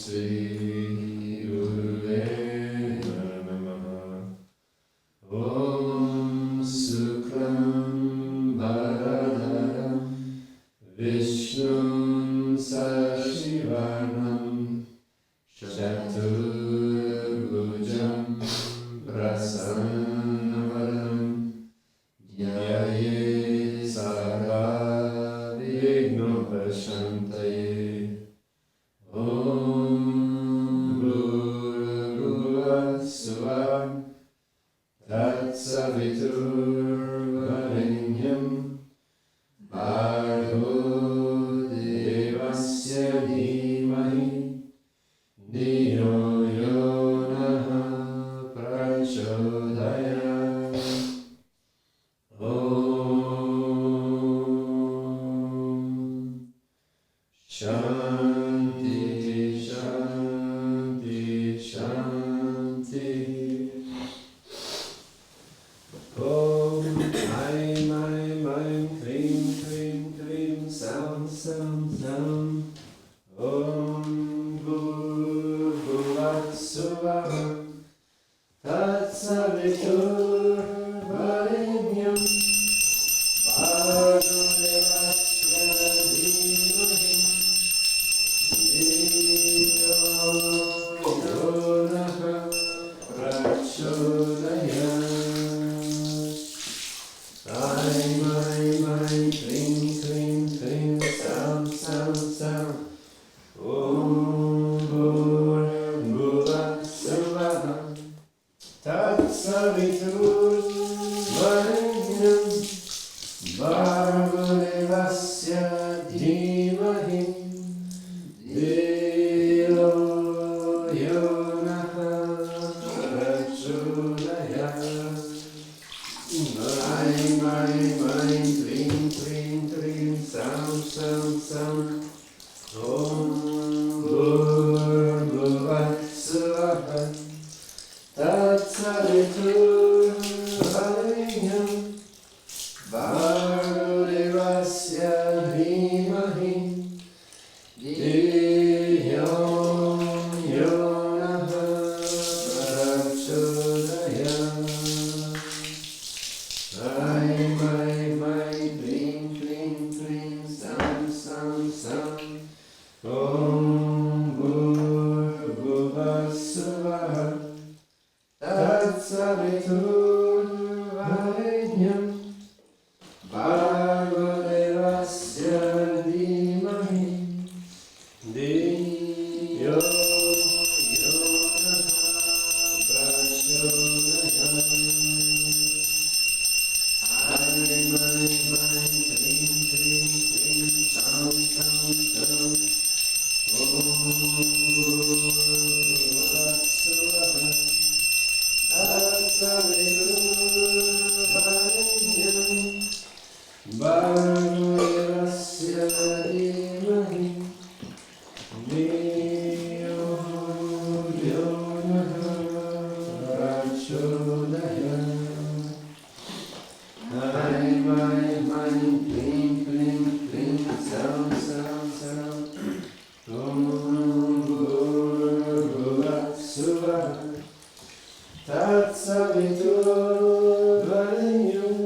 Sri Gurave Namaha. Om Suklam Bharadharam Vishnum Sashivanam Chaturbhujam Prasannavaram Dhyaye Sarva Vignopashantaye. Om Bhurabhuva Suvah Tatsaviturvarenyam Bhargo Devasya Dhimahi Dhiyo Yo Naha Prachodayat. Om Shanti Shanti Shanti. Om Aim Aim Aim Klim Klim Klim Sam Sam Sam. Om Bhurabhuva Suvah Tatsaviturvarenyam Bhargo Devasya Dhimahi Dhiyo Yo Naha Prachodayat. Aim Aim Aim Klim Klim Klim Sam Sam Sam. Om Bhurabhuva Suvah Tatsaviturvarenyam Bhargo Devasya Dhimahi Dhiyo Yo Naha Prachodayat. Aim Aim Aim Klim Klim Klim Sam Sam Sam. Om Bhurabhuva Suvah Tatsaviturvarenyam Bhargo Devasya Dhimahi Dhiyo Yo Naha Prachodayat. Aim Aim Aim Klim Klim Klim Sam Sam Sam. Om Bhurabhuva Suvah Tatsaviturvarenyam Bhargo Devasya Dhimahi Dhiyo Yo Naha Prachodayat. Aim Aim Aim Klim Klim Klim Sam Sam Sam. Om Bhurabhuva Suvah Tatsaviturvarenyam Bhargo Devasya Dhimahi Dhiyo Yo Naha Prachodayat. Aim Aim Aim Klim Klim Klim Sam Sam Sam. Om Bhurabhuva Suvah Tatsaviturvarenyam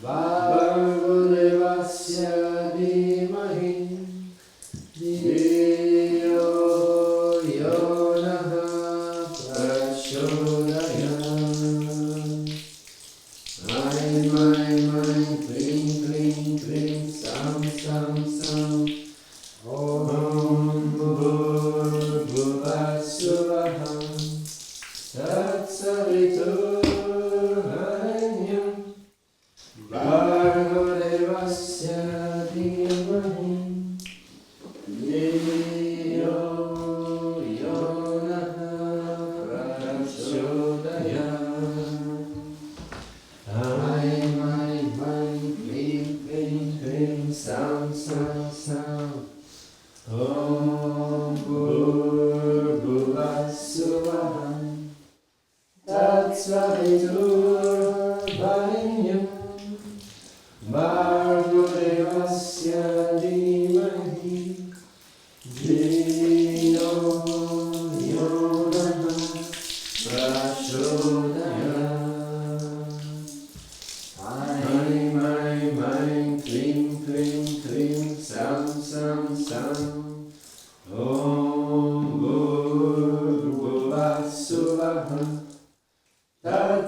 Bhargo Devasya Dhimahi Dhiyo Yo Naha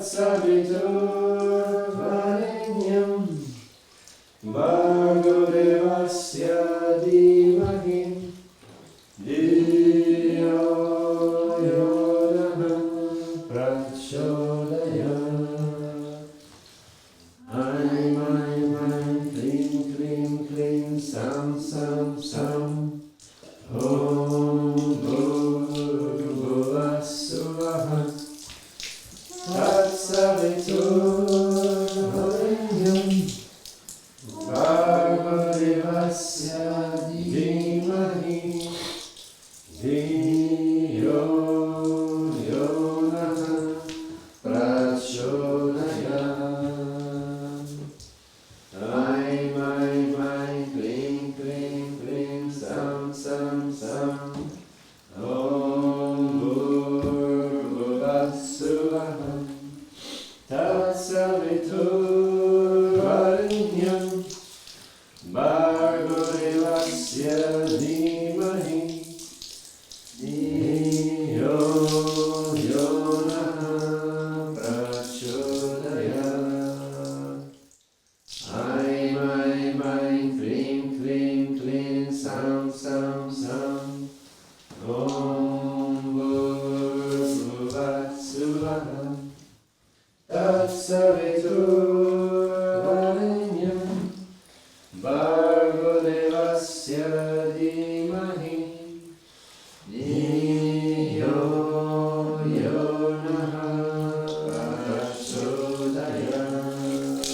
Tatsaviturvarenyam Bhargo Devasya Dhimahi Dhiyo Yonah Prachodayat. Aim, aim, aim, klim, klim, klim, sam, sam, sam. Om Bhurvubhuva Swaha Tatsaviturvarenyam Bhargo Devasya Dhimahi Dhiyo Yonah Prachodayat. Aim, aim, aim, klim, klim, klim, sam, sam, sam. Om Bhurvubhuva Swaha Tatsaviturvarenyam Bhargo Devasya Dhimahi Dhiyo Yonah Prachodayat. Aim, aim, aim, klim, klim, klim, sam, sam, sam. Om Bhurvubhuva Swaha Tatsaviturvarenyam Bhargo Devasya Dhimahi Dhiyo Yonah Prachodayat.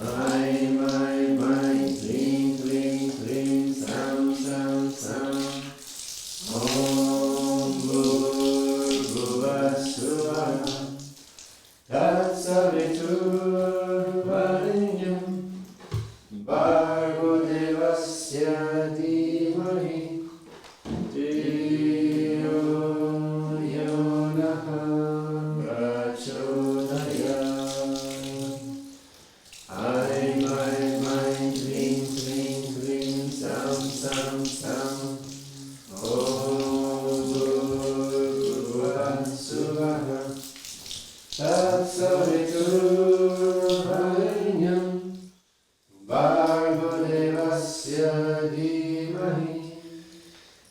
Aim, aim, aim, klim, klim, klim, sam, sam, sam. Om Bhurvubhuva Swaha Tatsaviturvarenyam Bhargo Devasya Dhimahi Dhiyo Yonah Prachodayat. Aim, aim, aim, klim, klim, klim, sam, sam, sam. Om Bhurvubhuva Swaha Tatsaviturvarenyam Bhargo Devasya Dhimahi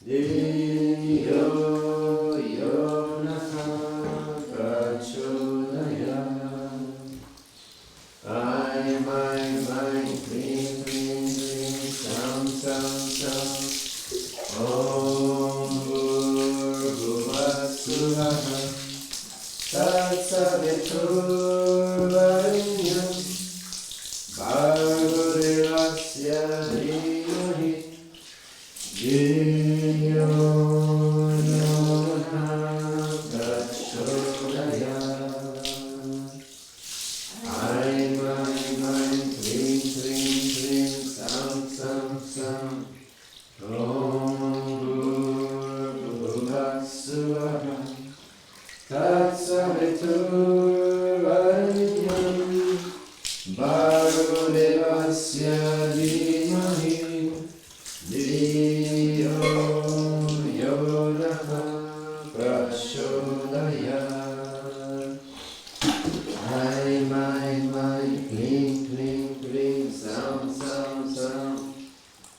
Dhiyo Yonah Prachodayat. Aim, aim, aim, klim, klim, klim, sam, sam, sam. Om Bhurvubhuva Swaha Tatsaviturvarenyam Bhargo Devasya Dhimahi Dhiyo Yonah Prachodayat. Aim, aim, aim, klim, klim, klim, sam, sam, sam. Om Bhurvubhuva Swaha Tatsaviturvarenyam Bhargo Devasya Dhimahi Dhiyo Yonah Prachodayat. Aim, aim, aim, klim, klim, klim, sam, sam, sam.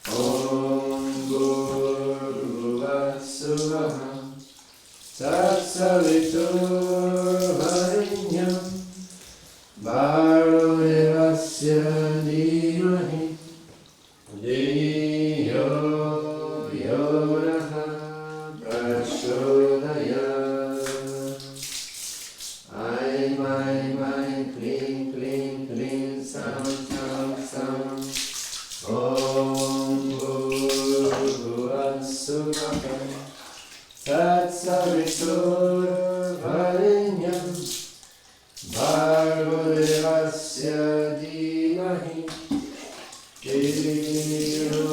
Om Bhurvubhuva Swaha Tatsaviturvarenyam Bhargo Devasya Dhimahi Dhiyo Yonah Prachodayat. Aim, aim, aim, klim, klim, klim, sam, sam, sam. Om Bhurvubhuva Swaha Tatsaviturvarenyam Bhargo Devasya Dhimahi Dhiyo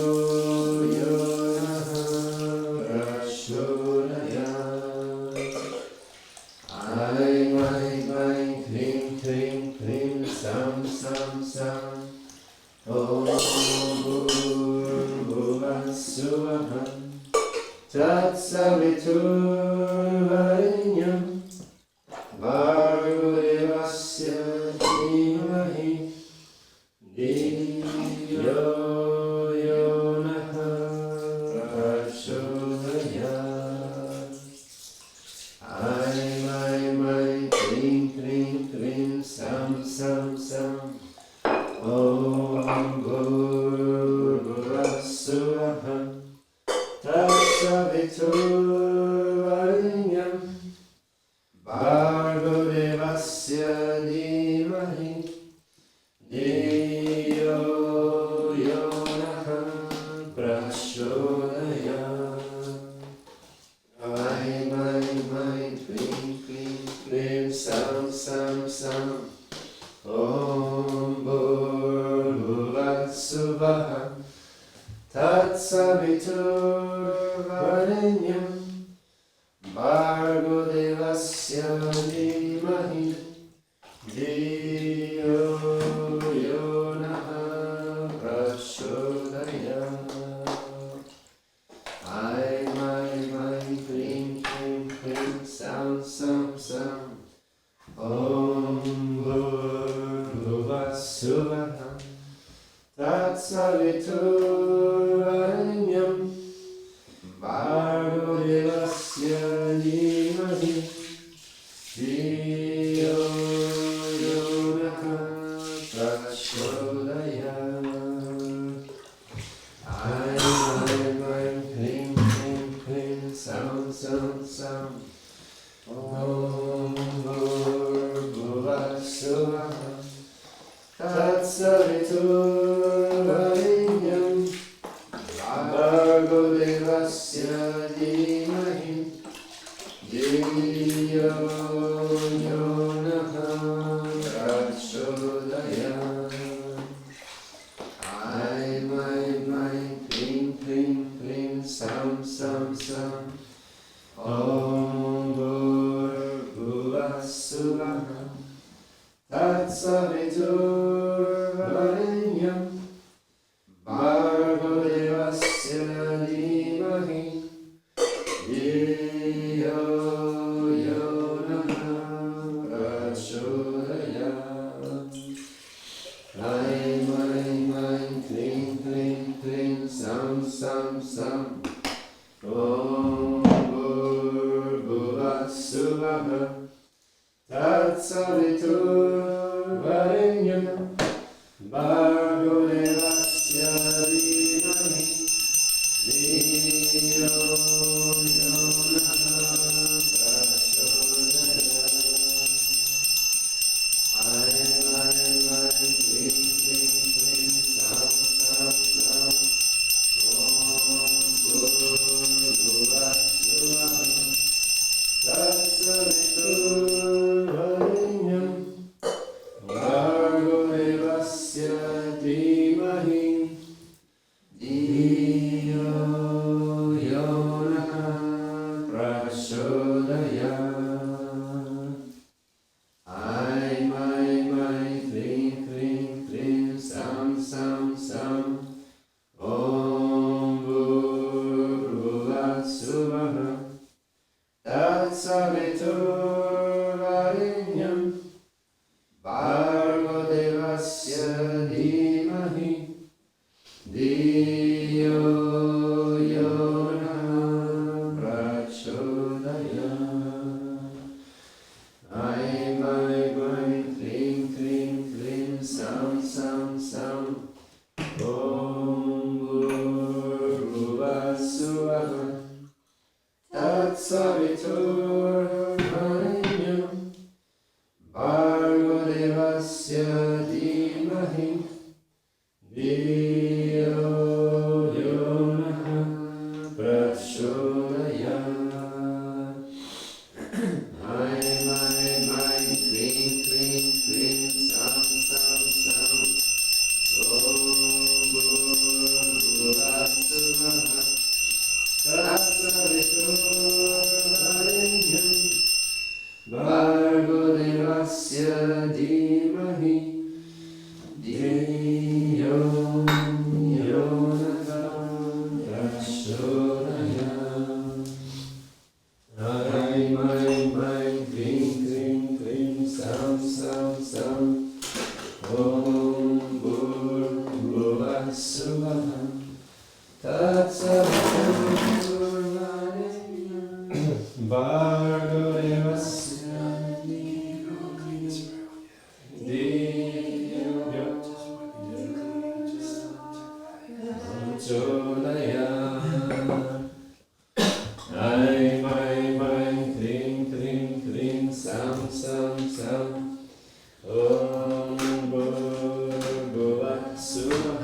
Yonah Prachodayat. Aim, aim, aim, klim, klim, klim, sam, sam, sam. Om Bhurvubhuva Swaha Tatsaviturvarenyam Bhargo धीमहि धियो यो नः प्रचोदयात् ऐं क्लीं क्लीं क्लीं सं सं सं ॐ भूर्भुवः स्वः तत्सवितुर्वरेण्यं भर्गो देवस्य धीमहि धियो यो नः प्रचोदयात् ऐं क्लीं क्लीं क्लीं सं सं सं ॐ भूर्भुवः स्वः तत्सवितुर्वरेण्यं भर्गो देवस्य धीमहि धियो यो नः प्रचोदयात् ऐं क्लीं क्लीं क्लीं सं सं सं ॐ भूर्भुवः स्वः तत्सवितुर्वरेण्यं भर्गो देवस्य धीमहि धियो यो नः प्रचोदयात् ऐं क्लीं क्लीं क्लीं सं सं सं ॐ भूर्भुवः स्वः तत्सवितुर्वरेण्यं भर्गो देवस्य धीमहि धियो यो नः प्रचोदयात् ऐं क्लीं क्लीं क्लीं सं सं सं ॐ भूर्भुवः स्वः तत्सवितुर्वरेण्यं भर्गो देवस्य धीमहि धियो यो नः प्रचोदयात् ऐं क्लीं क्लीं क्लीं सं सं सं ॐ भूर्भुवः स्वः तत्सवितुर्वरेण्यं भर्गो देवस्य धीमहि धियो यो नः प्रचोदयात् ऐं क्लीं क्लीं क्लीं सं सं सं ॐ भूर्भुवः स्वः तत्सवितुर्वरेण्यं भर्गो देवस्य धीमहि धियो यो नः प्रचोदयात् ऐं क्लीं क्लीं क्लीं सं सं सं ॐ भूर्भुवः स्वः तत्सवितुर्वरेण्यं भर्गो देवस्य धीमहि धियो यो नः प्रचोदयात् ऐं क्लीं क्लीं क्लीं सं सं सं ॐ भूर्भुवः स्वः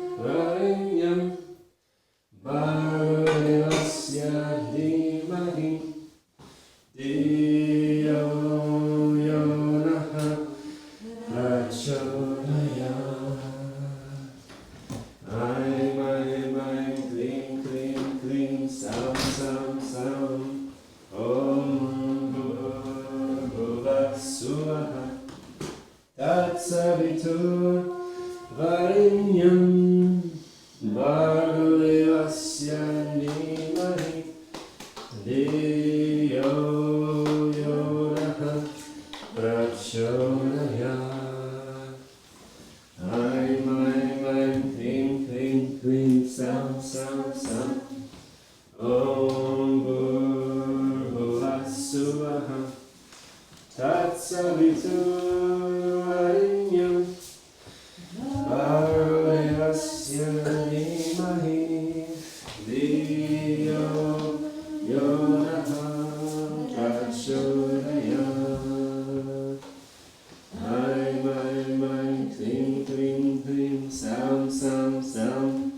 तत्सवितुर्वरेण्यं भर्गो देवस्य धीमहि धियो यो नः प्रचोदयात् ऐं क्लीं क्लीं क्लीं सं सं सं ॐ भूर्भुवः स्वः तत्सवितुर्वरेण्यं भर्गो देवस्य धीमहि धियो यो नः प्रचोदयात् ऐं क्लीं क्लीं क्लीं सं सं सं Om Bhurvuvah Suvah Tatsaviturvarenyam Bhargovasya Dhimahi Dhiyo Yonaha Prachodayat. Aim, aim, aim, klim, klim, klim, sam, sam, sam.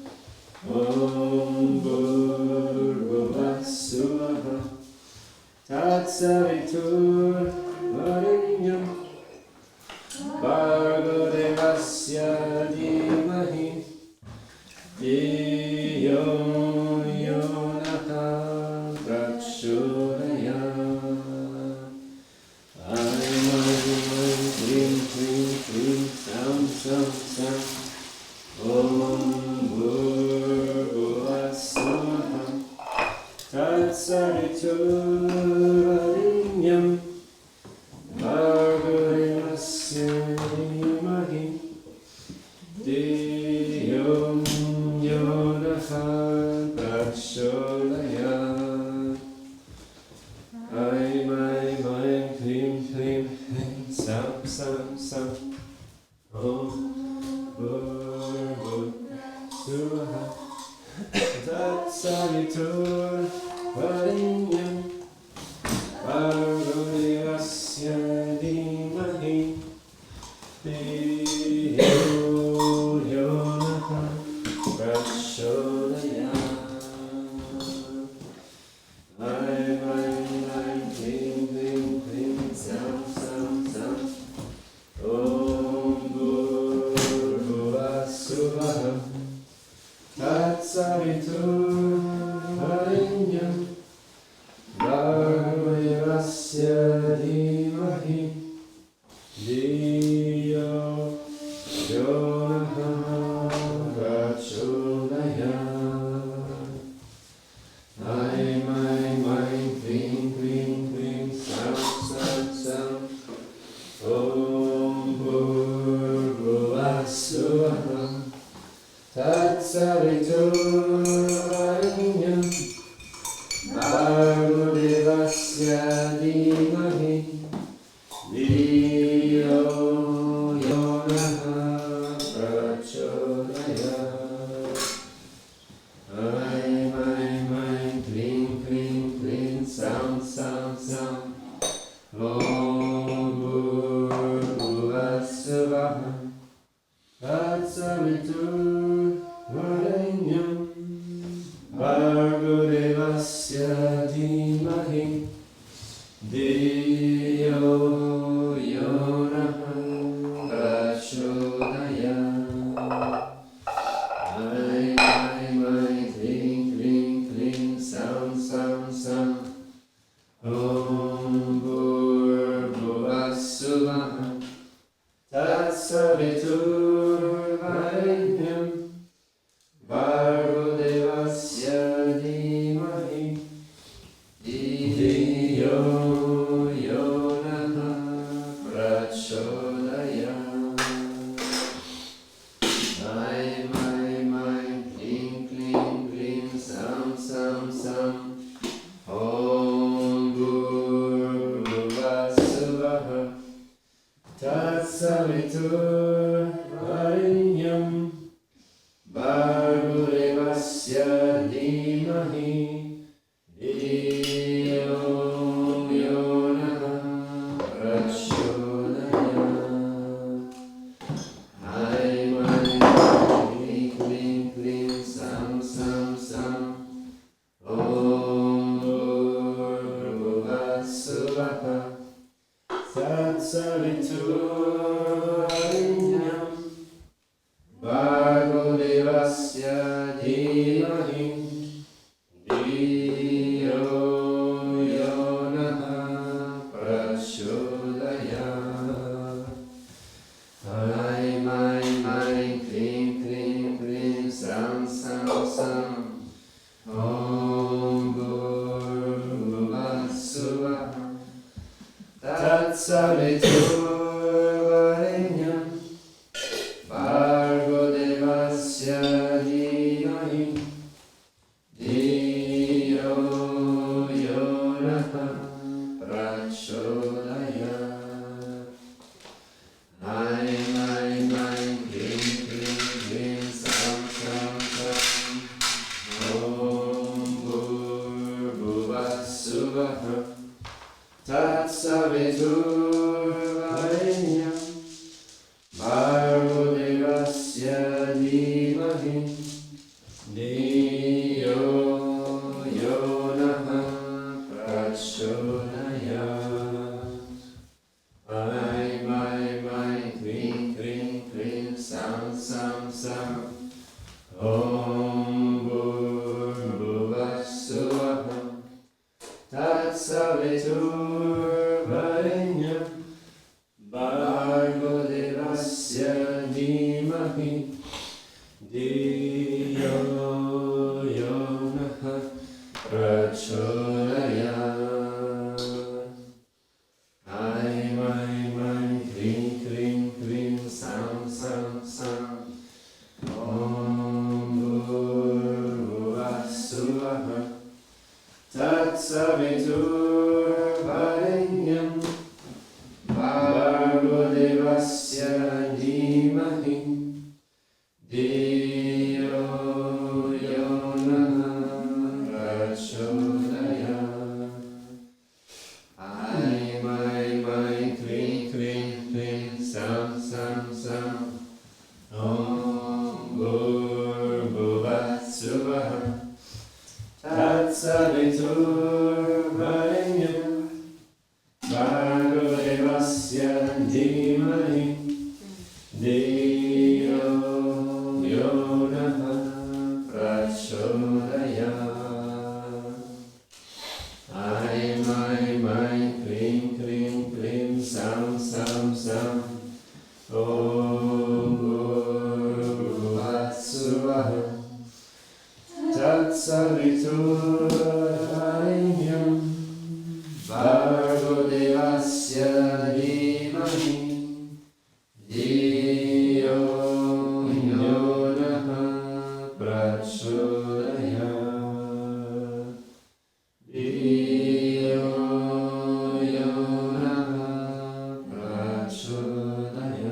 Om Bhurvuvah Suvah Tatsaviturvarenyam Bhargovasya Dhimahi Dhiyo Yonaha Prachodayat. Aim, aim, aim, klim, klim, klim, sam, sam, sam. Om Bhurvuvah Suvah Tatsaviturvarenyam Bhargovasya Dhimahi Dhiyo Yonaha Prachodayat. Aim, aim, aim, klim, klim, klim, sam, sam, sam. Om Bhurvuvah Suvah Tatsaviturvarenyam Bhargovasya Dhimahi Dhiyo Yonaha Prachodayat. Aim, aim, aim, klim, klim, klim, sam, sam, sam. Om Bhurvuvah Suvah Tatsaviturvarenyam Bhargovasya Dhimahi Dhiyo Yonaha Prachodayat. Aim, aim, aim, klim, klim, klim, sam, sam, sam. Om Bhurvuvah Suvah Tatsaviturvarenyam Bhargovasya Dhimahi Dhiyo Yonaha Prachodayat. Aim, aim, aim, klim, klim, klim, sam, sam, sam. Om Bhurvuvah Suvah Tatsaviturvarenyam Bhargovasya Dhimahi Dhiyo Yonaha Prachodayat. Aim, aim, aim, klim, klim, klim, sam, sam, sam. Om Bhurvuvah Suvah Tatsaviturvarenyam Bhargovasya Dhimahi Dhiyo Yonaha Prachodayat. Aim, aim, aim, klim, klim, klim, sam, sam, sam. Om Bhurvuvah Suvah Tatsaviturvarenyam Bhargovasya Dhimahi Dhiyo Yonaha Prachodayat. Aim, aim, klim, klim, klim, sam, sam, sam. Om Bhurvuvah Suvah Tatsaviturvarenyam Bhargovasya Dhimahi Dhiyo Yonaha Prachodayat. Aim, aim, aim, klim, klim, klim, sam, sam, sam. Om Bhurvuvah Suvah Tatsaviturvarenyam Bhargovasya Dhimahi Dhiyo Tatsaviturvarenyam Bhargo Devasya Dhimahi Dhiyo Yonaha Prachodayat. My, Krim, Krim, Krim, Sam, Sam, Sam. Om Bhuvassuvaha Tatsaviturvarenyam Bhargo Devasya Dhimahi Dhiyo Yonaha Prachodayat. My, Krim, Krim, Krim, Sam, Sam, Sam. Om Bhuvassuvaha Tatsaviturvarenyam Bhargo Devasya Dhimahi Dhiyo Yonaha Prachodayat. My, Krim, Krim, Krim, Sam, Sam, Sam. Om Bhuvassuvaha Tatsaviturvarenyam Bhargo Devasya Dhimahi Dhiyo Yonaha Prachodayat. My, Krim, Krim, Krim, Sam, Sam, Sam. Om Bhuvassuvaha Tatsaviturvarenyam Bhargo Devasya Dhimahi Dhiyo Yonaha Prachodayat. Dhiyo Yonaha Prachodayat.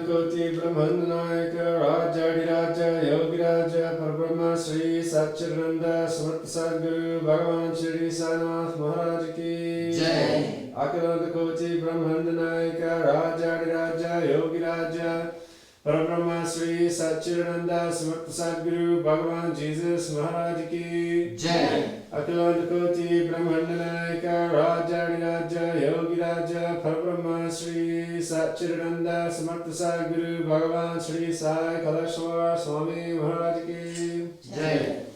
Koti Brahmandanayaka Rajadiraja Yogiraja Parabrahma Sri Satcharitra Samat Sadguru Bhagavan Shri Sainath Maharaj Ki Jai. Akalanta Koti Brahmandanayaka Rajadiraja Yogiraja Parabrahma Sri Satcharitra Samat Sadguru Bhagavan Jesus Maharaj Ki Jai. Akalanta Koti Brahmandanayaka Rajadiraja Yogiraja Parabrahma Sri Satcharitra Samat Sadguru Bhagavan Sri Sai Kalashwar Swami Maharaj Ki Jai.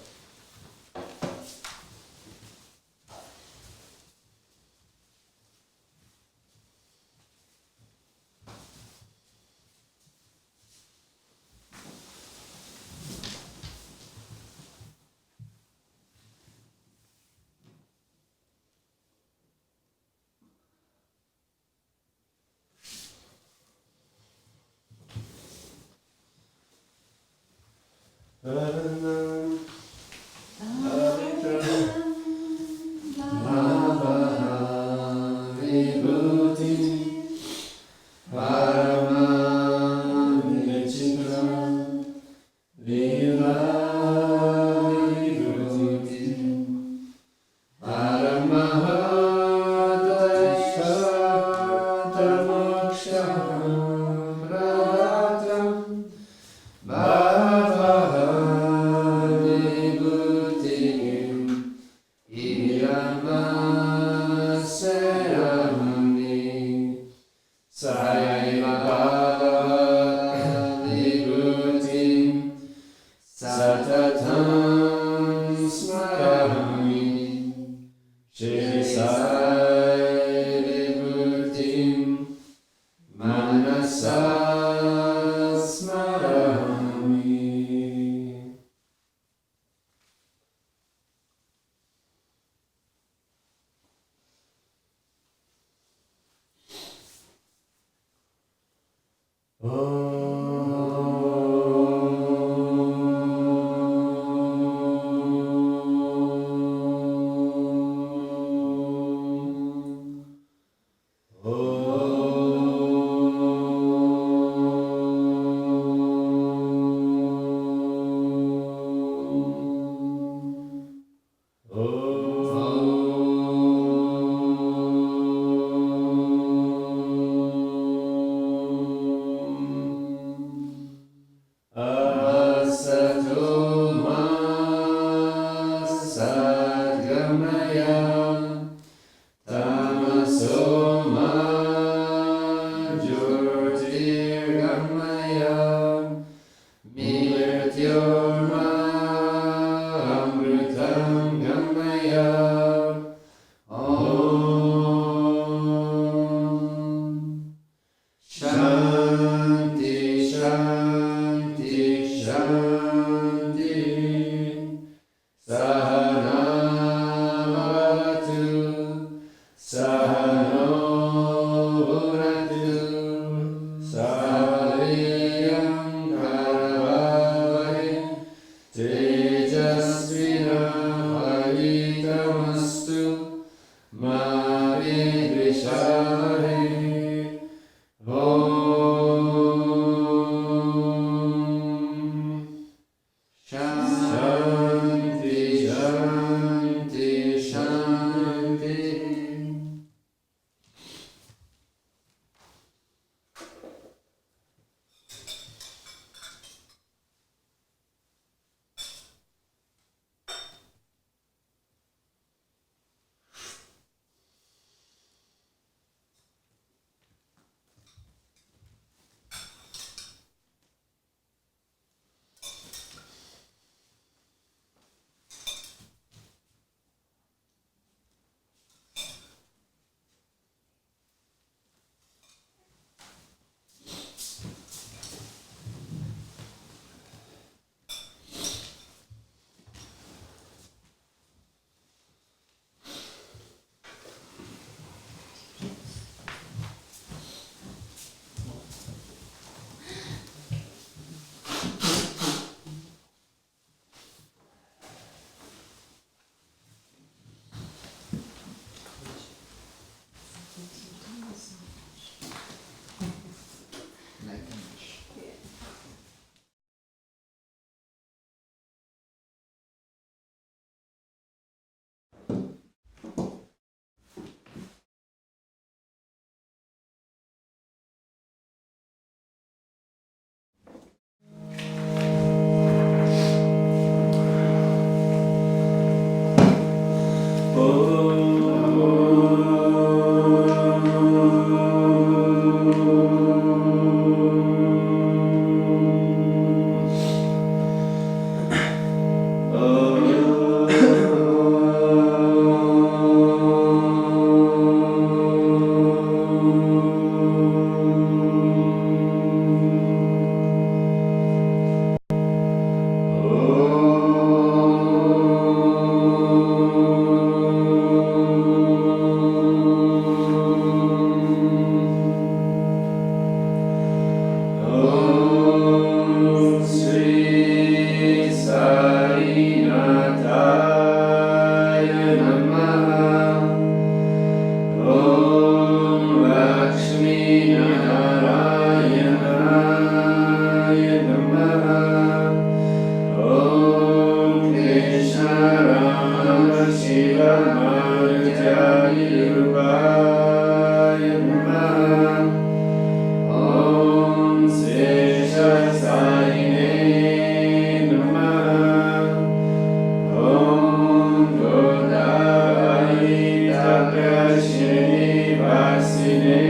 Srinivasine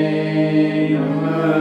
Namah.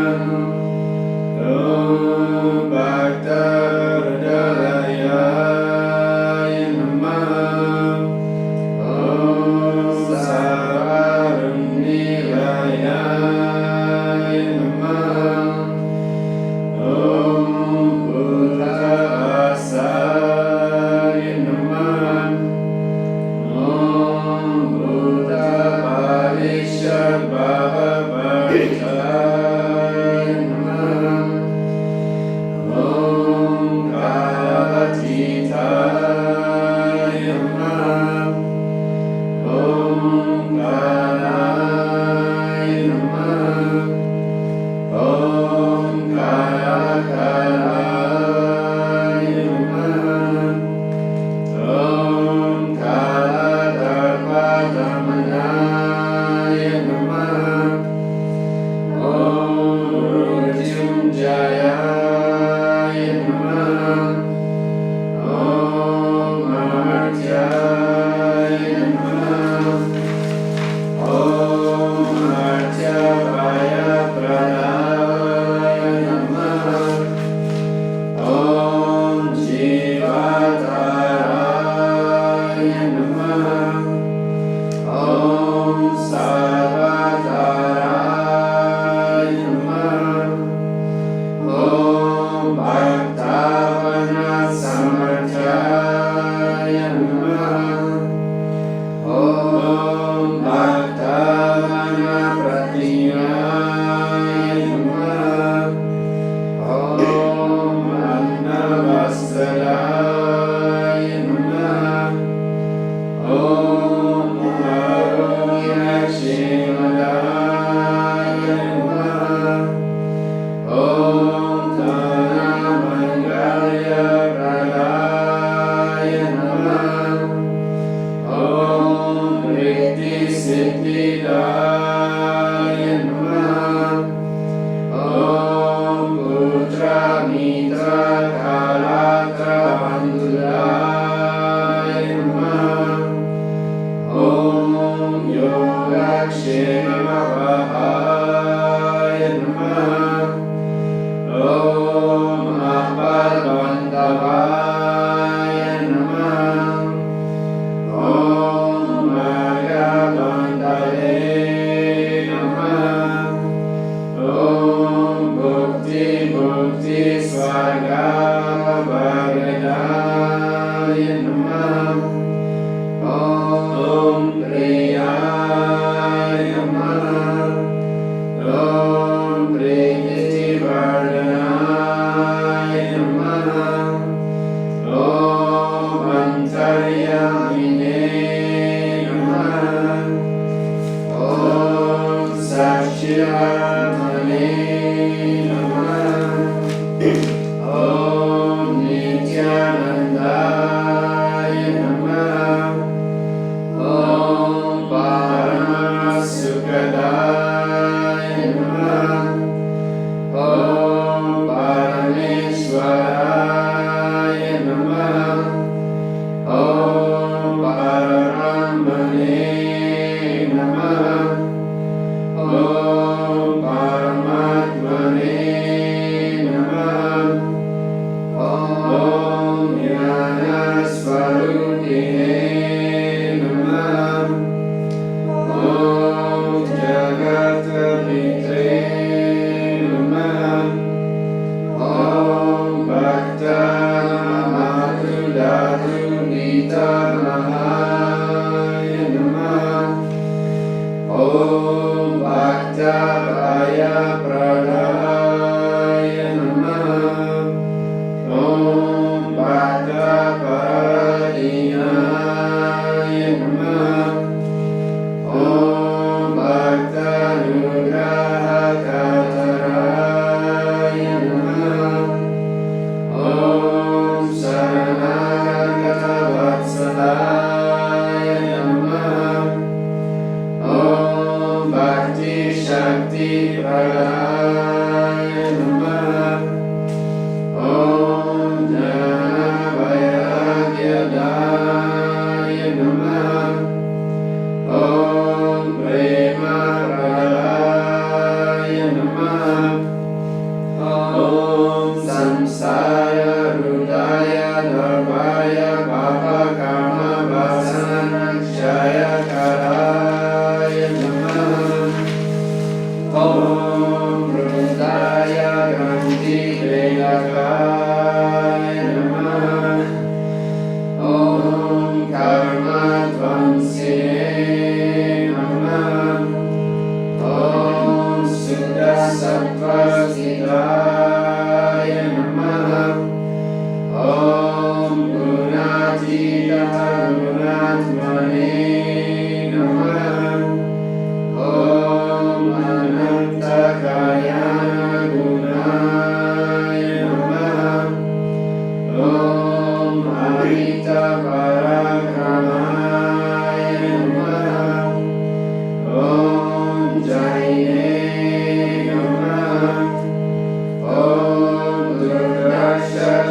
Om Durga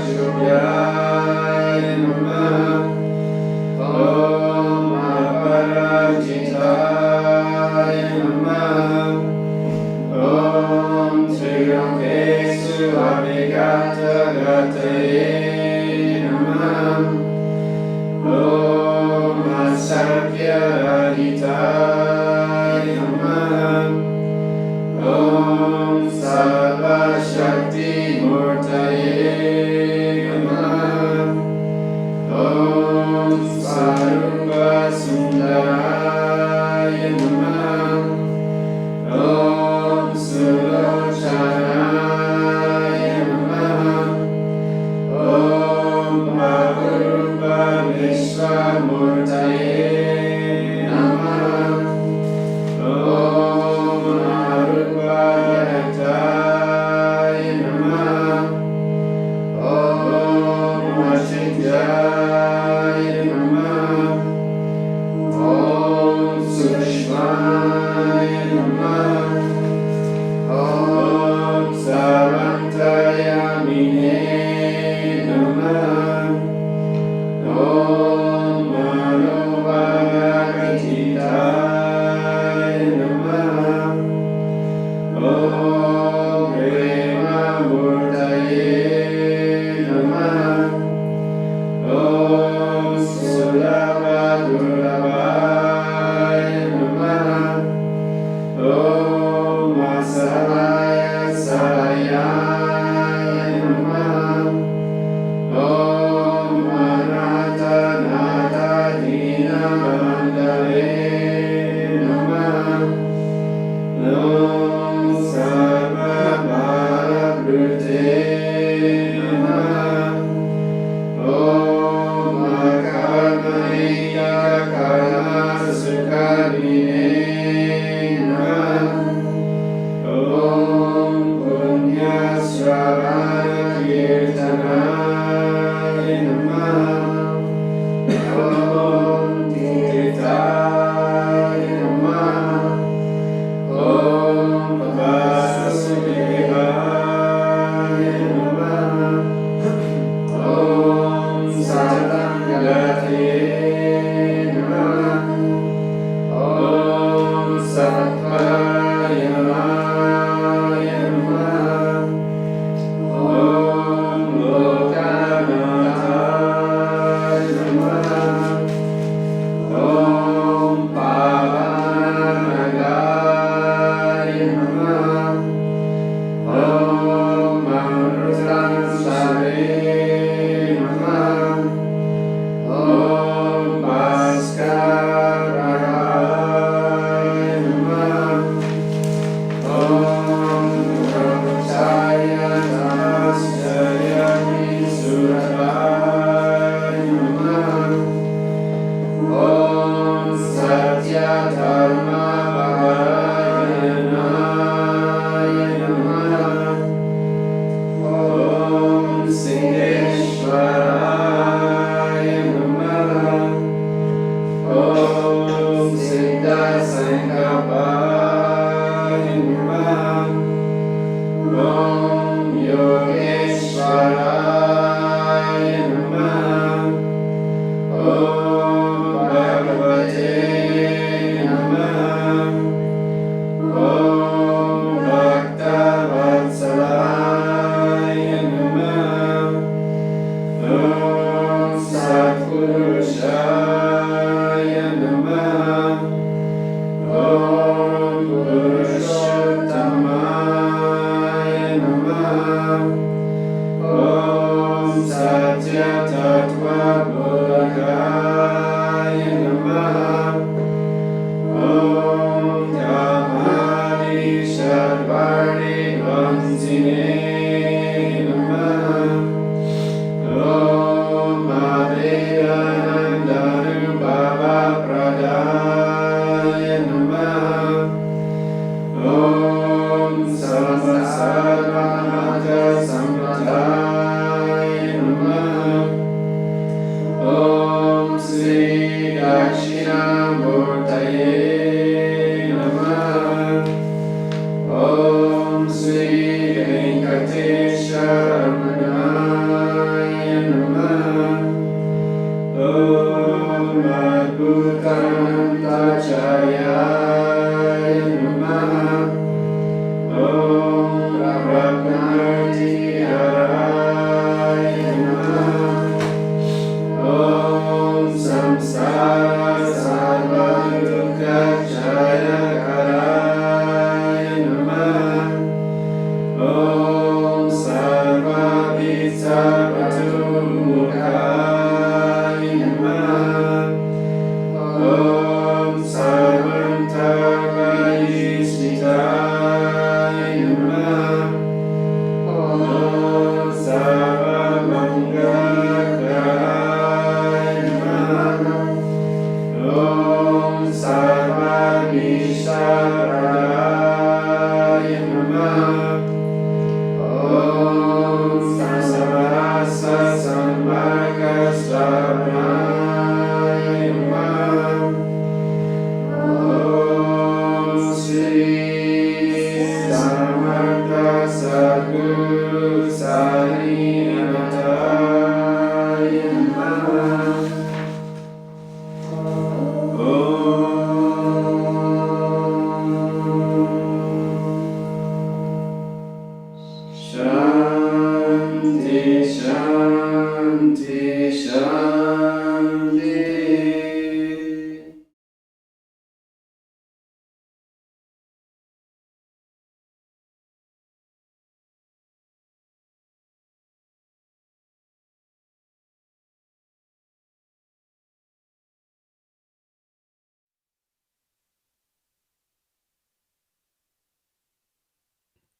Shubhyaya Namah.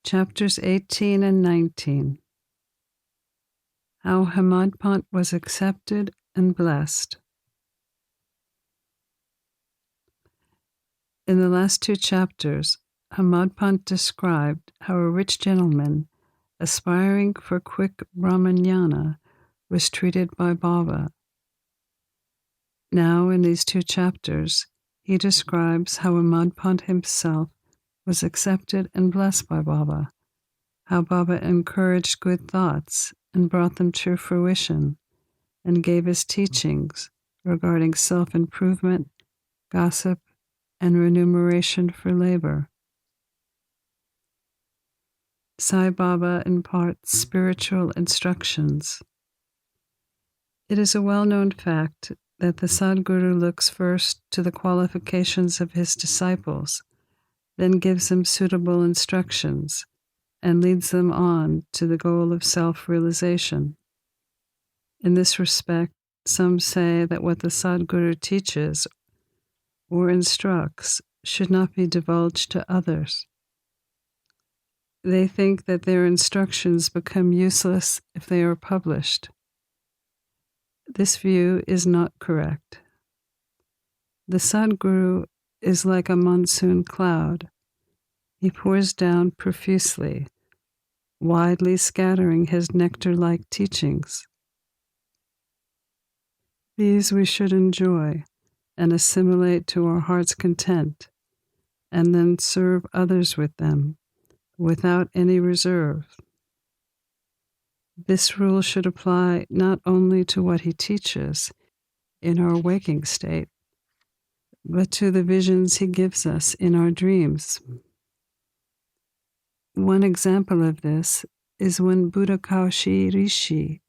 Chapters 18 and 19. How Hemadpant was accepted and blessed. In the last two chapters, Hemadpant described how a rich gentleman, aspiring for quick Brahmanyana, was treated by Baba. Now, in these two chapters, he describes how Hemadpant himself was accepted and blessed by Baba, how Baba encouraged good thoughts and brought them to fruition, and gave his teachings regarding self-improvement, gossip, and remuneration for labor. Sai Baba imparts spiritual instructions. It is a well-known fact that the Sadguru looks first to the qualifications of his disciples, then gives them suitable instructions, and leads them on to the goal of self-realization. In this respect, some say that what the Sadguru teaches or instructs should not be divulged to others. They think that their instructions become useless if they are published. This view is not correct. The Sadguru is like a monsoon cloud. He pours down profusely, widely scattering his nectar-like teachings. These we should enjoy and assimilate to our heart's content, and then serve others with them, without any reserve. This rule should apply not only to what he teaches in our waking state, but to the visions he gives us in our dreams. One example of this is when Buddha Kaushi Rishi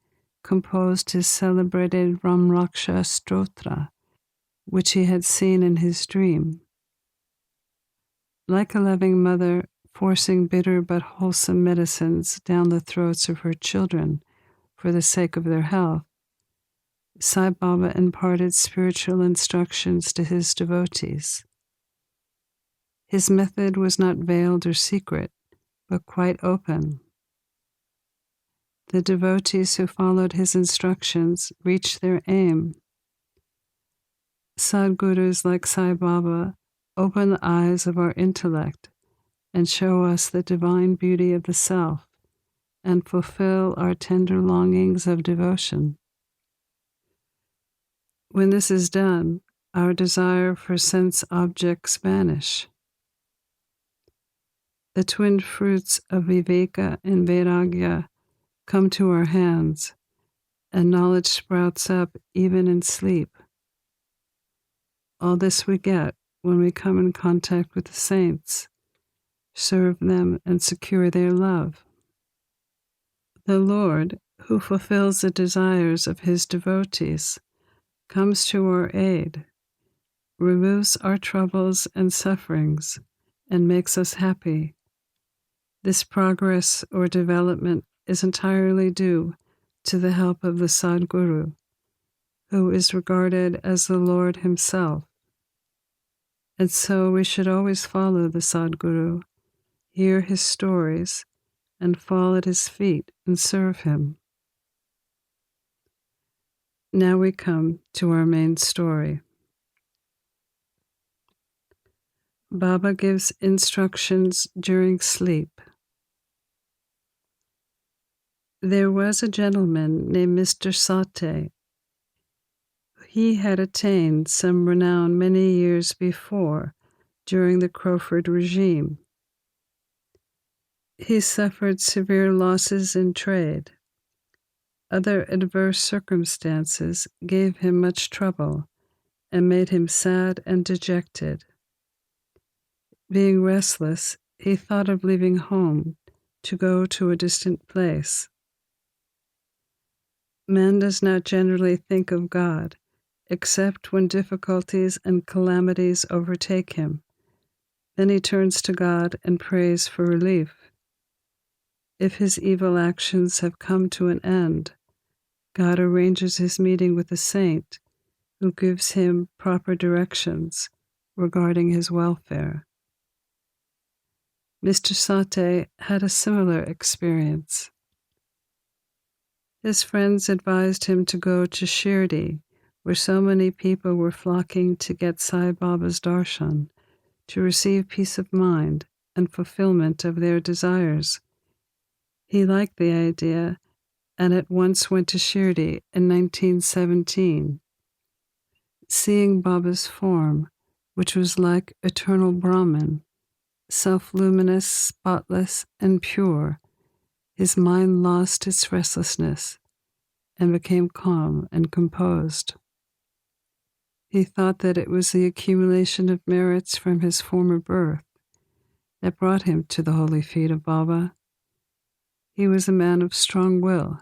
composed his celebrated Ramraksha Stotra, which he had seen in his dream. Like a loving mother forcing bitter but wholesome medicines down the throats of her children for the sake of their health, Sai Baba imparted spiritual instructions to his devotees. His method was not veiled or secret, but quite open, the devotees who followed his instructions reached their aim. Sadgurus like Sai Baba open the eyes of our intellect and show us the divine beauty of the self and fulfill our tender longings of devotion. When this is done, our desire for sense objects vanish. The twin fruits of viveka and vairagya come to our hands, and knowledge sprouts up even in sleep. All this we get when we come in contact with the saints, serve them, and secure their love. The Lord, who fulfills the desires of his devotees, comes to our aid, removes our troubles and sufferings, and makes us happy. This progress or development is entirely due to the help of the Sadguru, who is regarded as the Lord himself. And so we should always follow the Sadguru, hear his stories, and fall at his feet and serve him. Now we come to our main story. Baba gives instructions during sleep. There was a gentleman named Mr. Sate. He had attained some renown many years before during the Crowford regime. He suffered severe losses in trade. Other adverse circumstances gave him much trouble and made him sad and dejected. Being restless, he thought of leaving home to go to a distant place. Man does not generally think of God except when difficulties and calamities overtake him. Then he turns to God and prays for relief. If his evil actions have come to an end, God arranges his meeting with a saint who gives him proper directions regarding his welfare. Mr. Sate had a similar experience. His friends advised him to go to Shirdi, where so many people were flocking to get Sai Baba's darshan, to receive peace of mind and fulfillment of their desires. He liked the idea and at once went to Shirdi in 1917. Seeing Baba's form, which was like eternal Brahman, self-luminous, spotless, and pure, his mind lost its restlessness and became calm and composed. He thought that it was the accumulation of merits from his former birth that brought him to the holy feet of Baba. He was a man of strong will.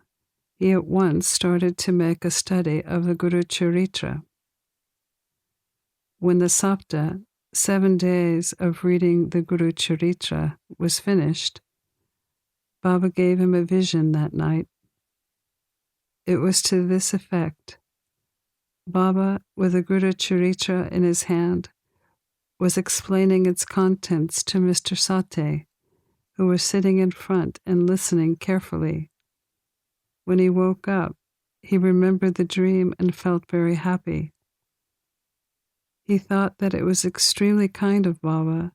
He at once started to make a study of the Guru Charitra. When the Sapta, 7 days of reading the Guru Charitra, was finished, Baba gave him a vision that night. It was to this effect. Baba, with the Guru Charitra in his hand, was explaining its contents to Mr. Sate, who was sitting in front and listening carefully. When he woke up, he remembered the dream and felt very happy. He thought that it was extremely kind of Baba,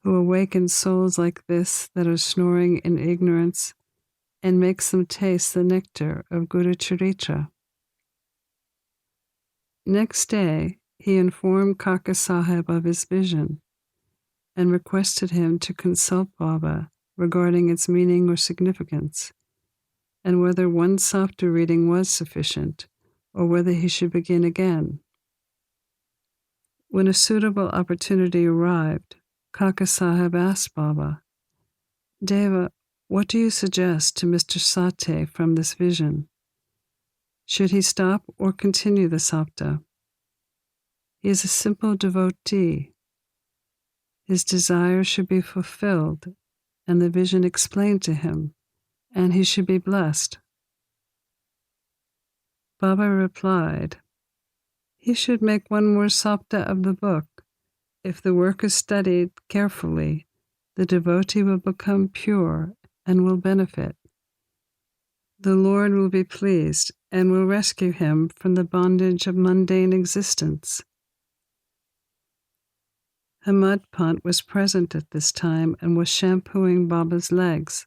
who awakens souls like this that are snoring in ignorance and makes them taste the nectar of Guru Charitra. Next day, he informed Kaka Sahib of his vision and requested him to consult Baba regarding its meaning or significance, and whether one Sapta reading was sufficient, or whether he should begin again. When a suitable opportunity arrived, Kaka Sahib asked Baba, "Deva, what do you suggest to Mr. Sate from this vision? Should he stop or continue the Sapta? He is a simple devotee. His desire should be fulfilled and the vision explained to him, and he should be blessed." Baba replied, "He should make one more sapta of the book. If the work is studied carefully, the devotee will become pure and will benefit." The Lord will be pleased and will rescue him from the bondage of mundane existence. Hamad Pant was present at this time and was shampooing Baba's legs.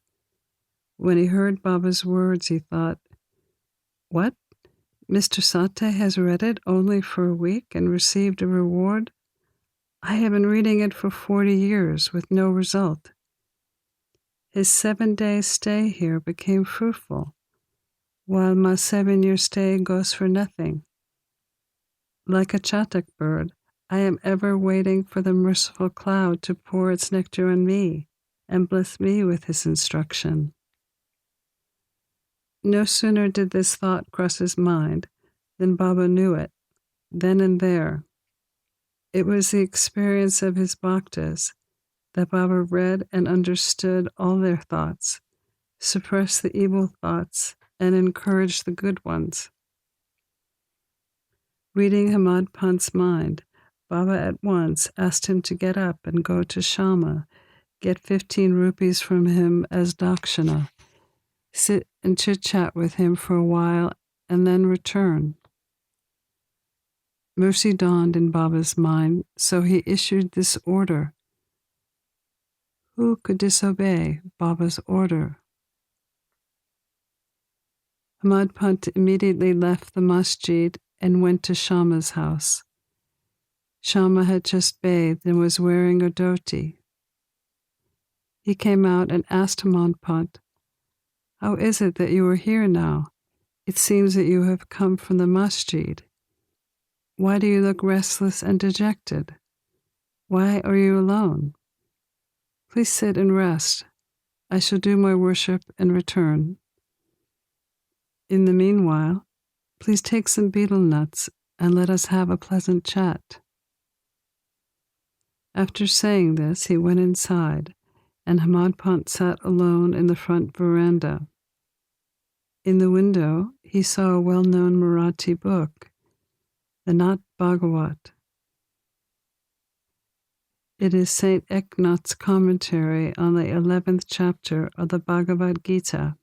When he heard Baba's words, he thought, "What? Mr. Sate has read it only for a week and received a reward? I have been reading it for 40 years with no result." His 7-day stay here became fruitful, while my 7-year stay goes for nothing. Like a chatak bird, I am ever waiting for the merciful cloud to pour its nectar on me and bless me with his instruction. No sooner did this thought cross his mind than Baba knew it, then and there. It was the experience of his bhaktas that Baba read and understood all their thoughts, suppressed the evil thoughts, and encouraged the good ones. Reading Hamad Pant's mind, Baba at once asked him to get up and go to Shama, get 15 rupees from him as dakshina, sit and chit-chat with him for a while, and then return. Mercy dawned in Baba's mind, so he issued this order. Who could disobey Baba's order? Hamad Pant immediately left the masjid and went to Shama's house. Shama had just bathed and was wearing a dhoti. He came out and asked Hamad Pant, "How is it that you are here now? It seems that you have come from the masjid. Why do you look restless and dejected? Why are you alone? Please sit and rest. I shall do my worship and return. In the meanwhile, please take some betel nuts and let us have a pleasant chat." After saying this, he went inside, and Hamad Pant sat alone in the front veranda. In the window, he saw a well-known Marathi book, the Nat Bhagavat. It is Saint Eknath's commentary on the 11th chapter of the Bhagavad Gita.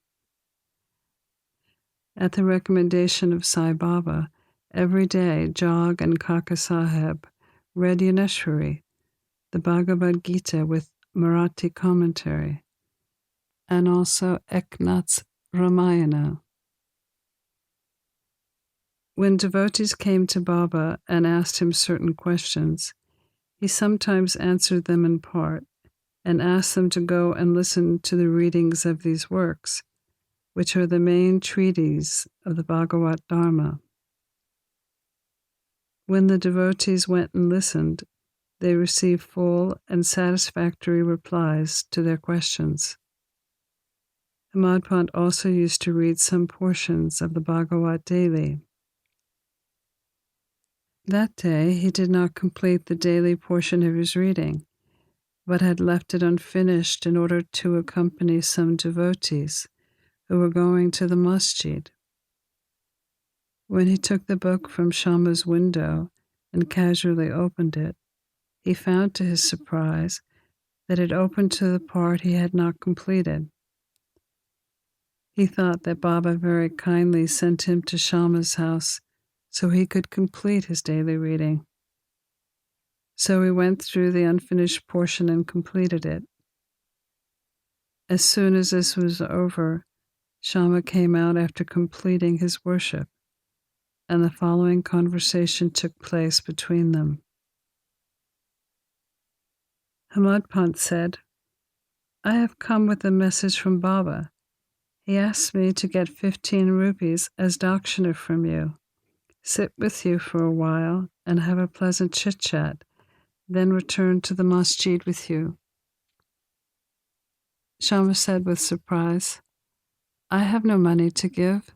At the recommendation of Sai Baba, every day Jog and Kaka Saheb read Yaneshwari, the Bhagavad Gita with Marathi commentary, and also Eknath's Ramayana. When devotees came to Baba and asked him certain questions, he sometimes answered them in part and asked them to go and listen to the readings of these works, which are the main treatises of the Bhagavad Dharma. When the devotees went and listened, they received full and satisfactory replies to their questions. Hamad Pant also used to read some portions of the Bhagavad daily. That day, he did not complete the daily portion of his reading, but had left it unfinished in order to accompany some devotees who were going to the masjid. When he took the book from Shama's window and casually opened it, he found to his surprise that it opened to the part he had not completed. He thought that Baba very kindly sent him to Shama's house so he could complete his daily reading. So he went through the unfinished portion and completed it. As soon as this was over, Shama came out after completing his worship, and the following conversation took place between them. Hamad Pant said, "I have come with a message from Baba. He asked me to get 15 rupees as dakshina from you, sit with you for a while, and have a pleasant chit-chat, then return to the masjid with you." Shama said with surprise, "I have no money to give.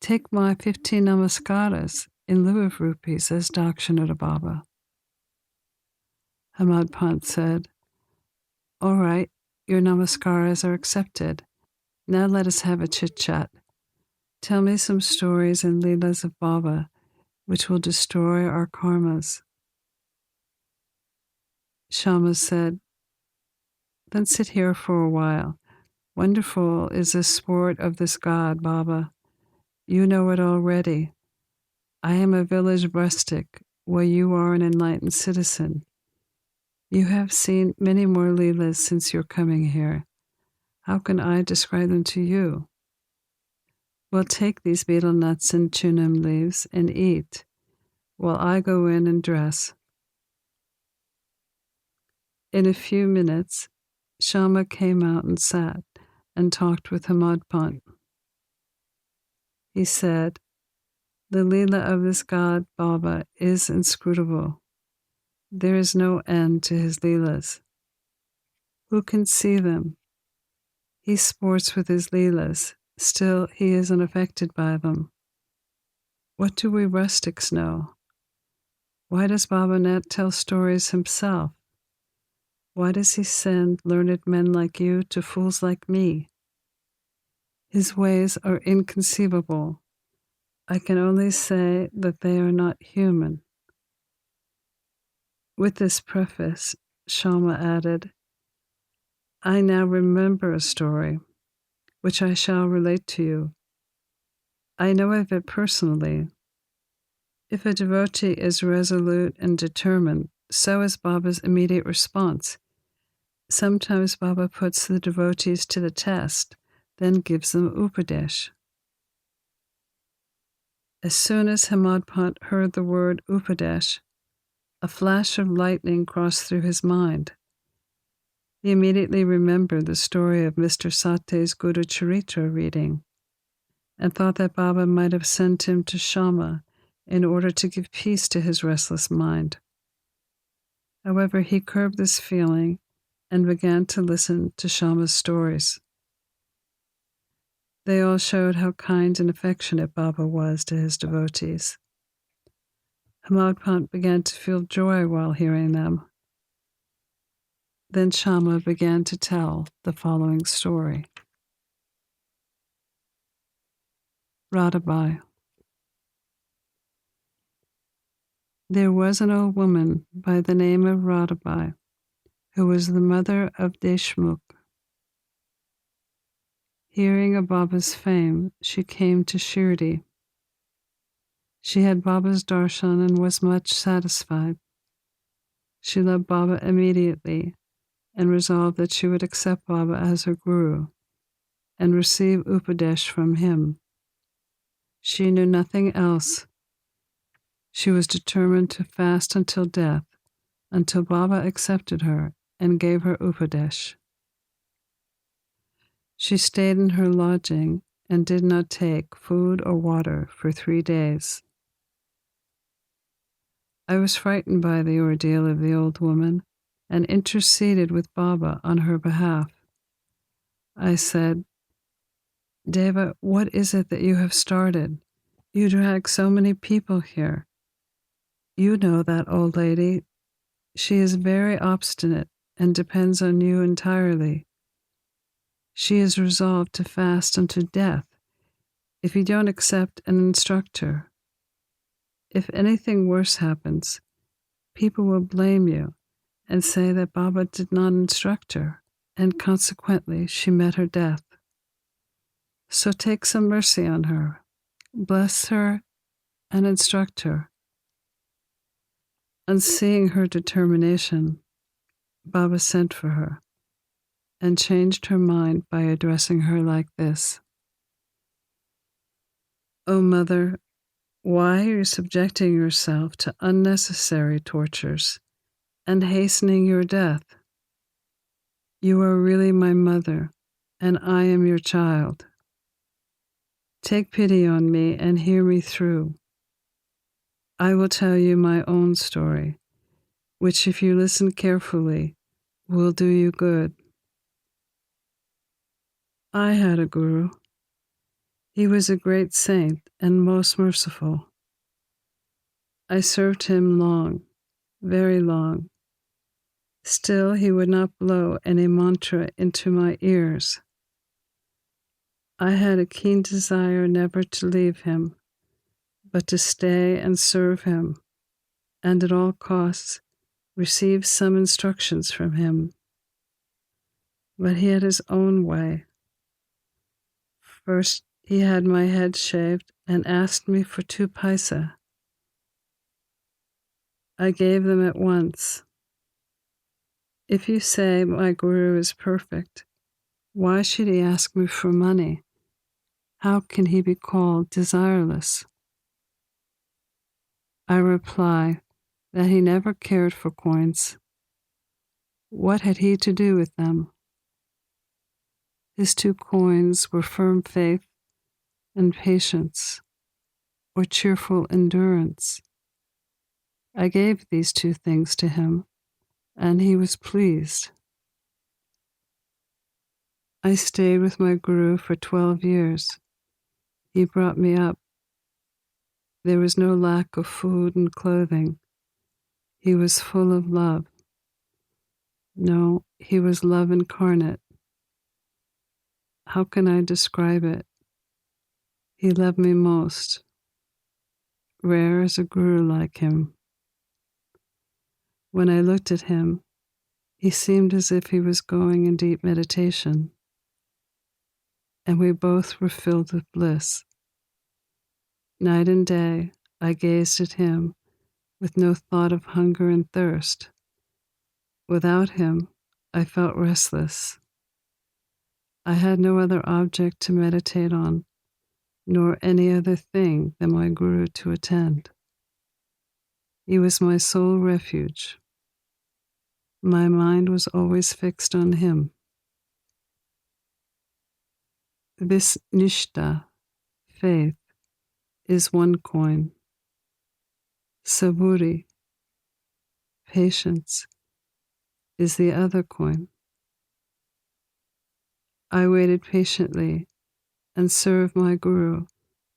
Take my 15 namaskaras in lieu of rupees as dakshina to Baba." Hamad Pant said, "All right, your namaskaras are accepted. Now let us have a chit-chat. Tell me some stories and leelas of Baba, which will destroy our karmas." Shama said, "Then sit here for a while. Wonderful is the sport of this god, Baba. You know it already. I am a village rustic, while you are an enlightened citizen. You have seen many more Leelas since your coming here. How can I describe them to you? Well, take these betel nuts and chunam leaves and eat, while I go in and dress. In a few minutes, Shama came out and sat and talked with Hamadpant. He said, "The Leela of this god, Baba, is inscrutable. There is no end to his Leelas. Who can see them? He sports with his Leelas, still he is unaffected by them. What do we rustics know? Why does Baba not tell stories himself? Why does he send learned men like you to fools like me? His ways are inconceivable. I can only say that they are not human." With this preface, Shama added, "I now remember a story, which I shall relate to you. I know of it personally. If a devotee is resolute and determined, so is Baba's immediate response. Sometimes Baba puts the devotees to the test, then gives them upadesh." As soon as Hamadpant heard the word upadesh, a flash of lightning crossed through his mind. He immediately remembered the story of Mr. Satte's Guru Charitra reading, and thought that Baba might have sent him to Shama in order to give peace to his restless mind. However, he curbed this feeling and began to listen to Shama's stories. They all showed how kind and affectionate Baba was to his devotees. Hamadpant began to feel joy while hearing them. Then Shama began to tell the following story. Radhabai. There was an old woman by the name of Radhabai, who was the mother of Deshmukh. Hearing of Baba's fame, she came to Shirdi. She had Baba's darshan and was much satisfied. She loved Baba immediately and resolved that she would accept Baba as her guru and receive upadesh from him. She knew nothing else. She was determined to fast until death, until Baba accepted her and gave her upadesh. She stayed in her lodging and did not take food or water for 3 days. I was frightened by the ordeal of the old woman and interceded with Baba on her behalf. I said, "Deva, what is it that you have started? You drag so many people here. You know that old lady. She is very obstinate and depends on you entirely. She is resolved to fast unto death if you don't accept and instruct her. If anything worse happens, people will blame you and say that Baba did not instruct her, and consequently she met her death. So take some mercy on her, bless her, and instruct her." On seeing her determination, Baba sent for her and changed her mind by addressing her like this: "O Mother, why are you subjecting yourself to unnecessary tortures and hastening your death? You are really my mother, and I am your child. Take pity on me and hear me through. I will tell you my own story, which, if you listen carefully, will do you good. I had a guru. He was a great saint and most merciful. I served him long, very long. Still, he would not blow any mantra into my ears. I had a keen desire never to leave him, but to stay and serve him, and at all costs receive some instructions from him. But he had his own way, First, he had my head shaved and asked me for 2 paisa. I gave them at once. If you say my guru is perfect, why should he ask me for money? How can he be called desireless? I reply that he never cared for coins. What had he to do with them? His 2 coins were firm faith and patience, or cheerful endurance. I gave these 2 things to him, and he was pleased. I stayed with my guru for 12 years. He brought me up. There was no lack of food and clothing. He was full of love. No, he was love incarnate. How can I describe it? He loved me most. Rare is a guru like him. When I looked at him, he seemed as if he was going in deep meditation, and we both were filled with bliss. Night and day, I gazed at him with no thought of hunger and thirst. Without him, I felt restless. I had no other object to meditate on, nor any other thing than my guru to attend. He was my sole refuge. My mind was always fixed on him. This nishta, faith, is 1 coin. Saburi, patience, is the other coin. I waited patiently and served my guru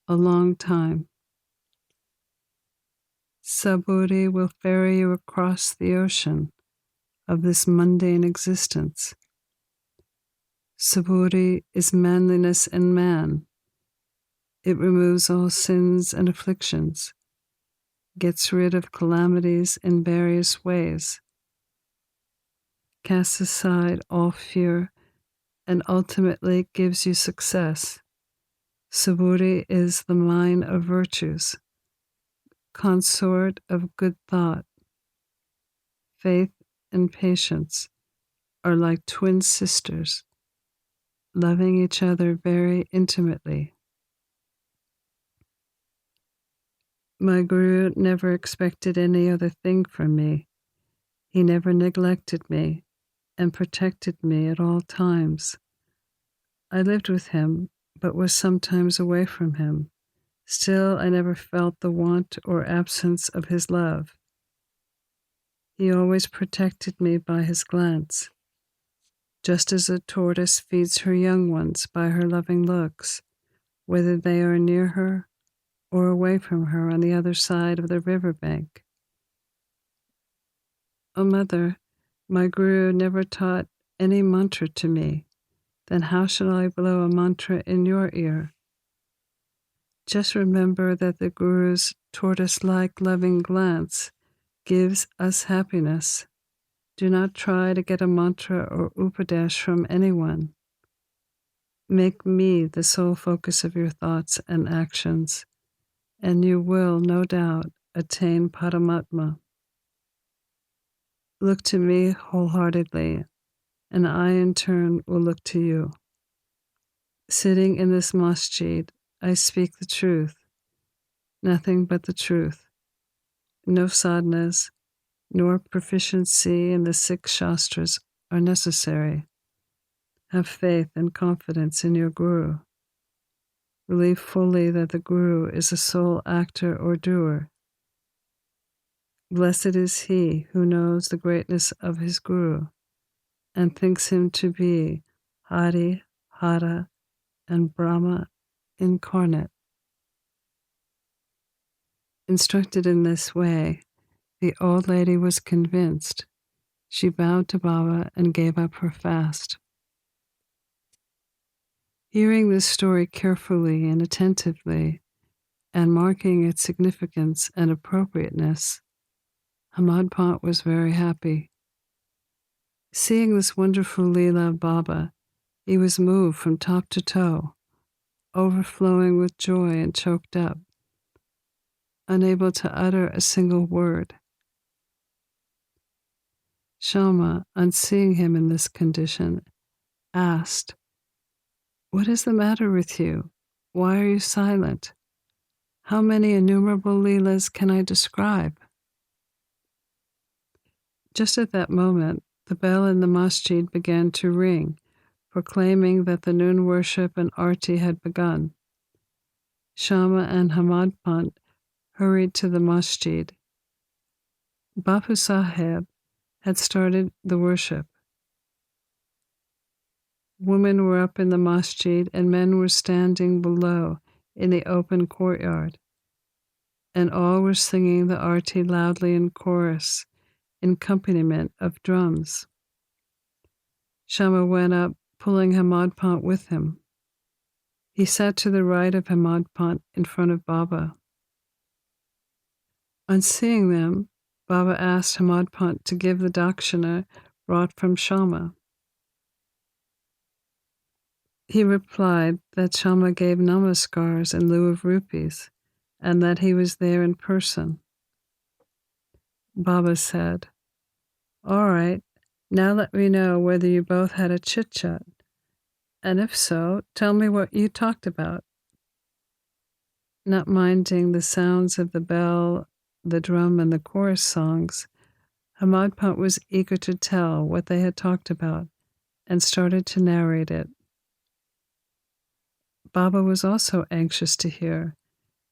a long time. Saburi will ferry you across the ocean of this mundane existence. Saburi is manliness in man. It removes all sins and afflictions, gets rid of calamities in various ways, casts aside all fear, and ultimately gives you success. Saburi is the mine of virtues, consort of good thought. Faith and patience are like twin sisters, loving each other very intimately. My guru never expected any other thing from me. He never neglected me and protected me at all times. I lived with him, but was sometimes away from him. Still, I never felt the want or absence of his love. He always protected me by his glance. Just as a tortoise feeds her young ones by her loving looks, whether they are near her or away from her on the other side of the riverbank. Oh, Mother, my guru never taught any mantra to me. Then how shall I blow a mantra in your ear? Just remember that the guru's tortoise-like loving glance gives us happiness. Do not try to get a mantra or upadesh from anyone. Make me the sole focus of your thoughts and actions, and you will, no doubt, attain Paramatma. Look to me wholeheartedly, and I in turn will look to you. Sitting in this masjid, I speak the truth, nothing but the truth. No sadhanas, nor proficiency in the 6 shastras are necessary. Have faith and confidence in your guru. Believe fully that the guru is a sole actor or doer. Blessed is he who knows the greatness of his guru and thinks him to be Hari, Hara, and Brahma incarnate. Instructed in this way, the old lady was convinced. She bowed to Baba and gave up her fast. Hearing this story carefully and attentively, and marking its significance and appropriateness, Hamad Pant was very happy. Seeing this wonderful Leela of Baba, he was moved from top to toe. overflowing with joy and choked up, unable to utter a single word. Shama, on seeing him in this condition, asked, "What is the matter with you? Why are you silent? How many innumerable Leelas can I describe?" Just at that moment, the bell in the masjid began to ring, proclaiming that the noon worship and Aarathi had begun. Shama and Hamad Pant hurried to the masjid. Bapu Sahib had started the worship. Women were up in the masjid and men were standing below in the open courtyard, and all were singing the Aarathi loudly in chorus, in accompaniment of drums. Shama went up, pulling Hamad Pant with him. He sat to the right of Hamad Pant in front of Baba. On seeing them, Baba asked Hamad Pant to give the dakshina brought from Shama. He replied that Shama gave namaskars in lieu of rupees, and that he was there in person. Baba said, "All right, now let me know whether you both had a chit-chat, and if so, tell me what you talked about." Not minding the sounds of the bell, the drum, and the chorus songs, Hamad Pant was eager to tell what they had talked about and started to narrate it. Baba was also anxious to hear,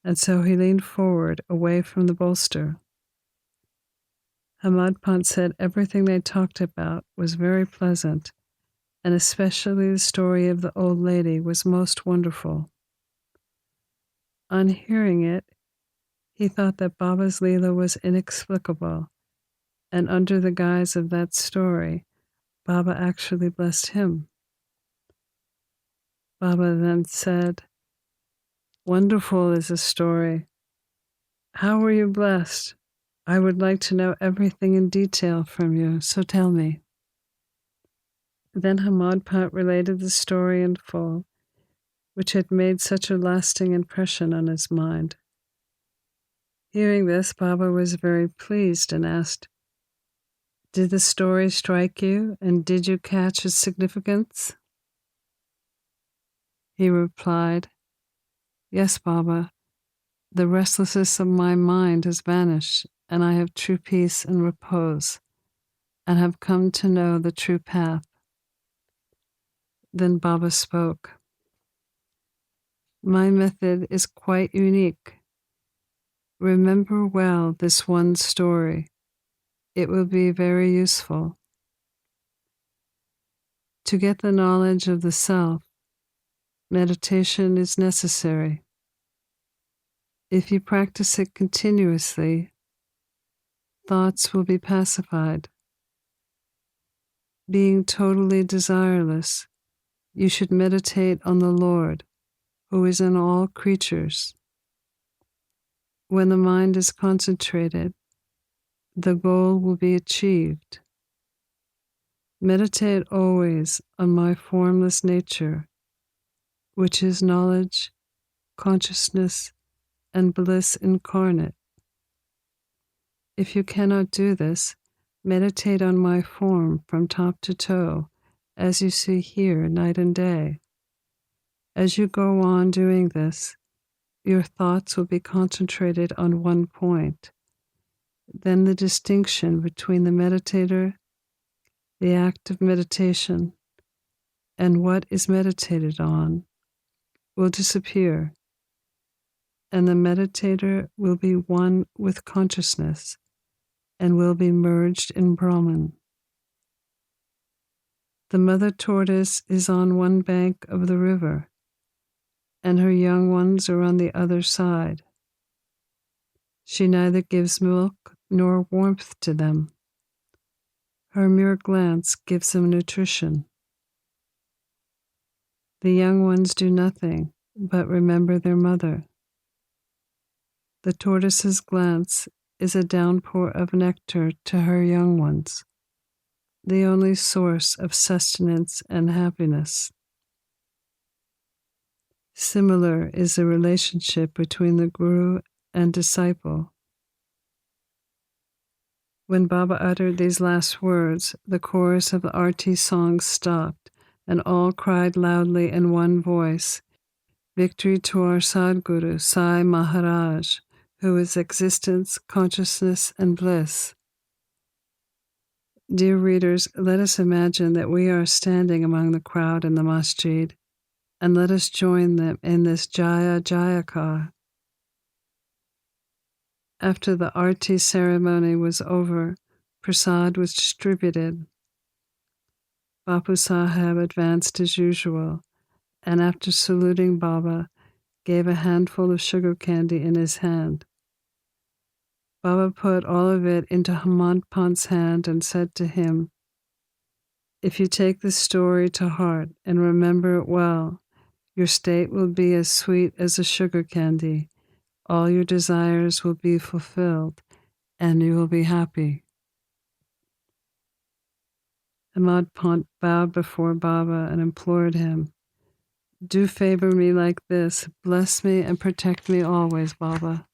and so he leaned forward away from the bolster. Hamad Pant said everything they talked about was very pleasant, and especially the story of the old lady was most wonderful. On hearing it, he thought that Baba's Leela was inexplicable, and under the guise of that story, Baba actually blessed him. Baba then said, "Wonderful is the story. How were you blessed? I would like to know everything in detail from you, so tell me." Then Hamad Pant related the story in full, which had made such a lasting impression on his mind. Hearing this, Baba was very pleased and asked, "Did the story strike you, and did you catch its significance?" He replied, "Yes, Baba. The restlessness of my mind has vanished, and I have true peace and repose, and have come to know the true path." Then Baba spoke, "My method is quite unique. Remember well this one story. It will be very useful. To get the knowledge of the self, meditation is necessary. If you practice it continuously, thoughts will be pacified. Being totally desireless, you should meditate on the Lord, who is in all creatures. When the mind is concentrated, the goal will be achieved. Meditate always on my formless nature, which is knowledge, consciousness, and bliss incarnate. If you cannot do this, meditate on my form from top to toe, as you see here night and day. As you go on doing this, your thoughts will be concentrated on one point. Then the distinction between the meditator, the act of meditation, and what is meditated on will disappear, and the meditator will be one with consciousness and will be merged in Brahman. The mother tortoise is on one bank of the river, and her young ones are on the other side. She neither gives milk nor warmth to them. Her mere glance gives them nutrition. The young ones do nothing but remember their mother. The tortoise's glance is a downpour of nectar to her young ones, the only source of sustenance and happiness. similar is the relationship between the Guru and disciple. When Baba uttered these last words, the chorus of the Aarathi song stopped, and all cried loudly in one voice, "Victory to our Sadguru, Sai Maharaj, who is existence, consciousness, and bliss." Dear readers, let us imagine that we are standing among the crowd in the masjid, and let us join them in this Jaya Jayakar. After the Aarathi ceremony was over, prasad was distributed. Bapu Sahib advanced as usual, and after saluting Baba, gave a handful of sugar candy in his hand. Baba put all of it into Hemant Pant's hand and said to him, "If you take this story to heart and remember it well, your state will be as sweet as a sugar candy. All your desires will be fulfilled, and you will be happy." Hemant Pant bowed before Baba and implored him, "Do favor me like this. Bless me and protect me always, Baba."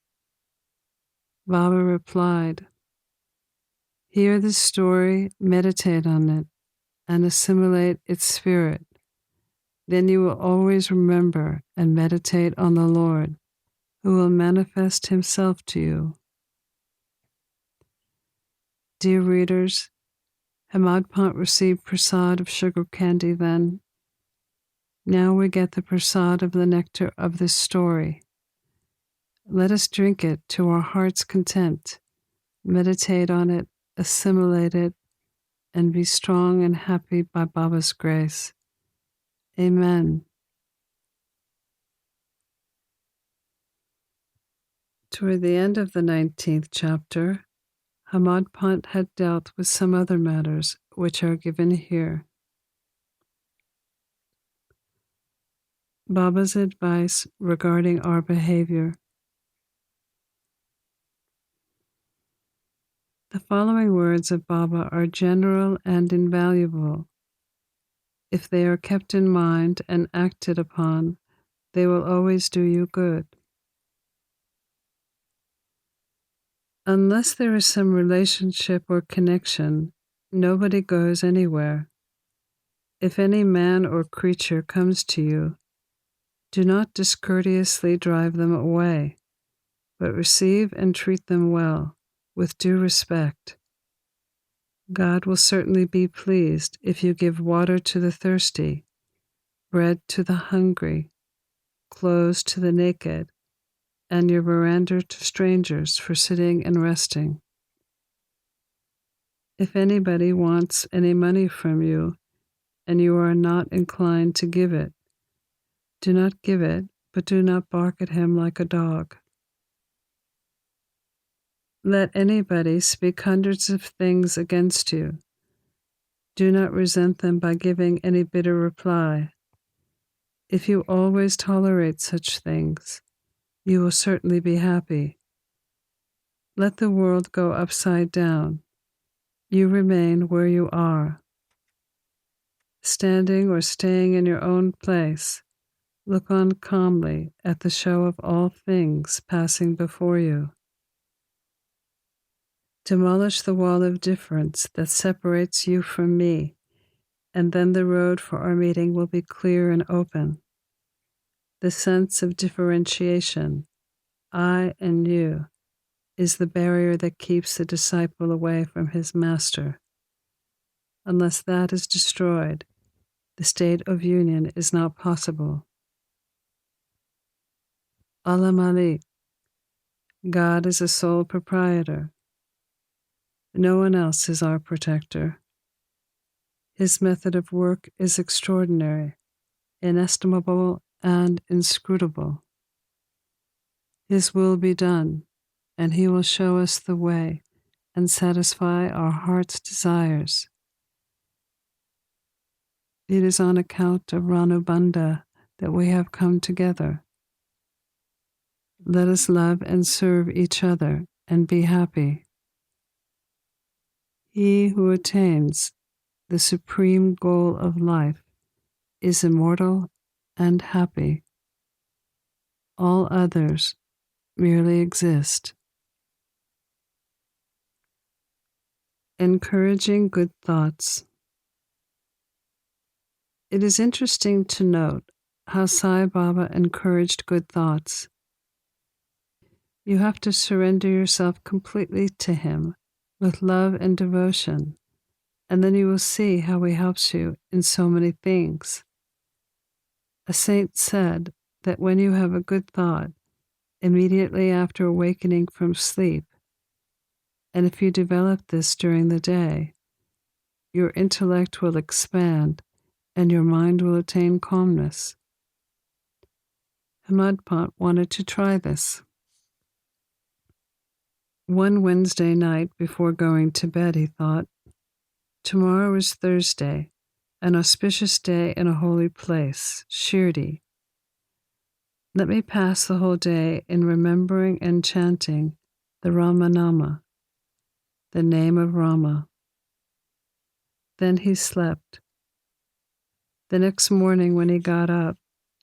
Baba replied, "Hear this story, meditate on it, and assimilate its spirit. Then you will always remember and meditate on the Lord, who will manifest himself to you." Dear readers, Hemant Pant received prasad of sugar candy then. Now we get the prasad of the nectar of this story. Let us drink it to our heart's content, meditate on it, assimilate it, and be strong and happy by Baba's grace. Amen. Toward the end of the 19th chapter, Hemant Pant had dealt with some other matters which are given here. Baba's advice regarding our behavior. The following words of Baba are general and invaluable. If they are kept in mind and acted upon, they will always do you good. Unless there is some relationship or connection, nobody goes anywhere. If any man or creature comes to you, do not discourteously drive them away, but receive and treat them well, with due respect. God will certainly be pleased if you give water to the thirsty, bread to the hungry, clothes to the naked, and your veranda to strangers for sitting and resting. If anybody wants any money from you, and you are not inclined to give it, do not give it, but do not bark at him like a dog. Let anybody speak hundreds of things against you. Do not resent them by giving any bitter reply. If you always tolerate such things, you will certainly be happy. Let the world go upside down. You remain where you are. Standing or staying in your own place, look on calmly at the show of all things passing before you. Demolish the wall of difference that separates you from me, and then the road for our meeting will be clear and open. The sense of differentiation, I and you, is the barrier that keeps the disciple away from his master. Unless that is destroyed, the state of union is not possible. Allah Malik, God is a sole proprietor. No one else is our protector. His method of work is extraordinary, inestimable, and inscrutable. His will be done, and he will show us the way and satisfy our heart's desires. It is on account of Ranubandha that we have come together. Let us love and serve each other and be happy. He who attains the supreme goal of life is immortal and happy. All others merely exist. Encouraging good thoughts. It is interesting to note how Sai Baba encouraged good thoughts. You have to surrender yourself completely to him with love and devotion, and then you will see how he helps you in so many things. A saint said that when you have a good thought immediately after awakening from sleep, and if you develop this during the day, your intellect will expand and your mind will attain calmness. Hamadpant wanted to try this. One Wednesday night before going to bed, he thought, tomorrow is Thursday, an auspicious day in a holy place, Shirdi. Let me pass the whole day in remembering and chanting the Ramanama, the name of Rama. Then he slept. The next morning when he got up,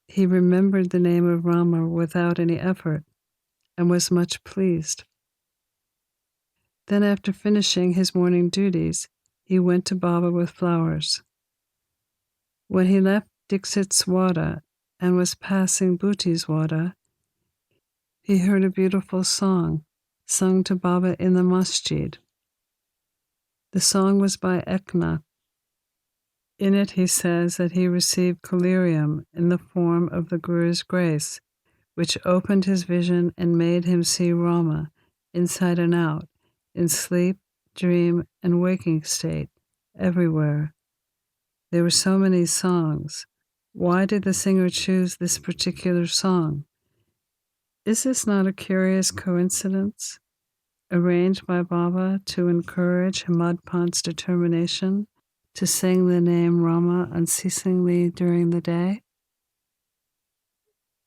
he remembered the name of Rama without any effort and was much pleased. Then after finishing his morning duties, he went to Baba with flowers. When he left Dixit's Wada and was passing Bhuti's Wada, he heard a beautiful song sung to Baba in the masjid. The song was by Eknath. In it he says that he received collyrium in the form of the Guru's grace, which opened his vision and made him see Rama inside and out, in sleep, dream, and waking state, everywhere. There were so many songs. Why did the singer choose this particular song? Is this not a curious coincidence, arranged by Baba to encourage Hamadpant's determination to sing the name Rama unceasingly during the day?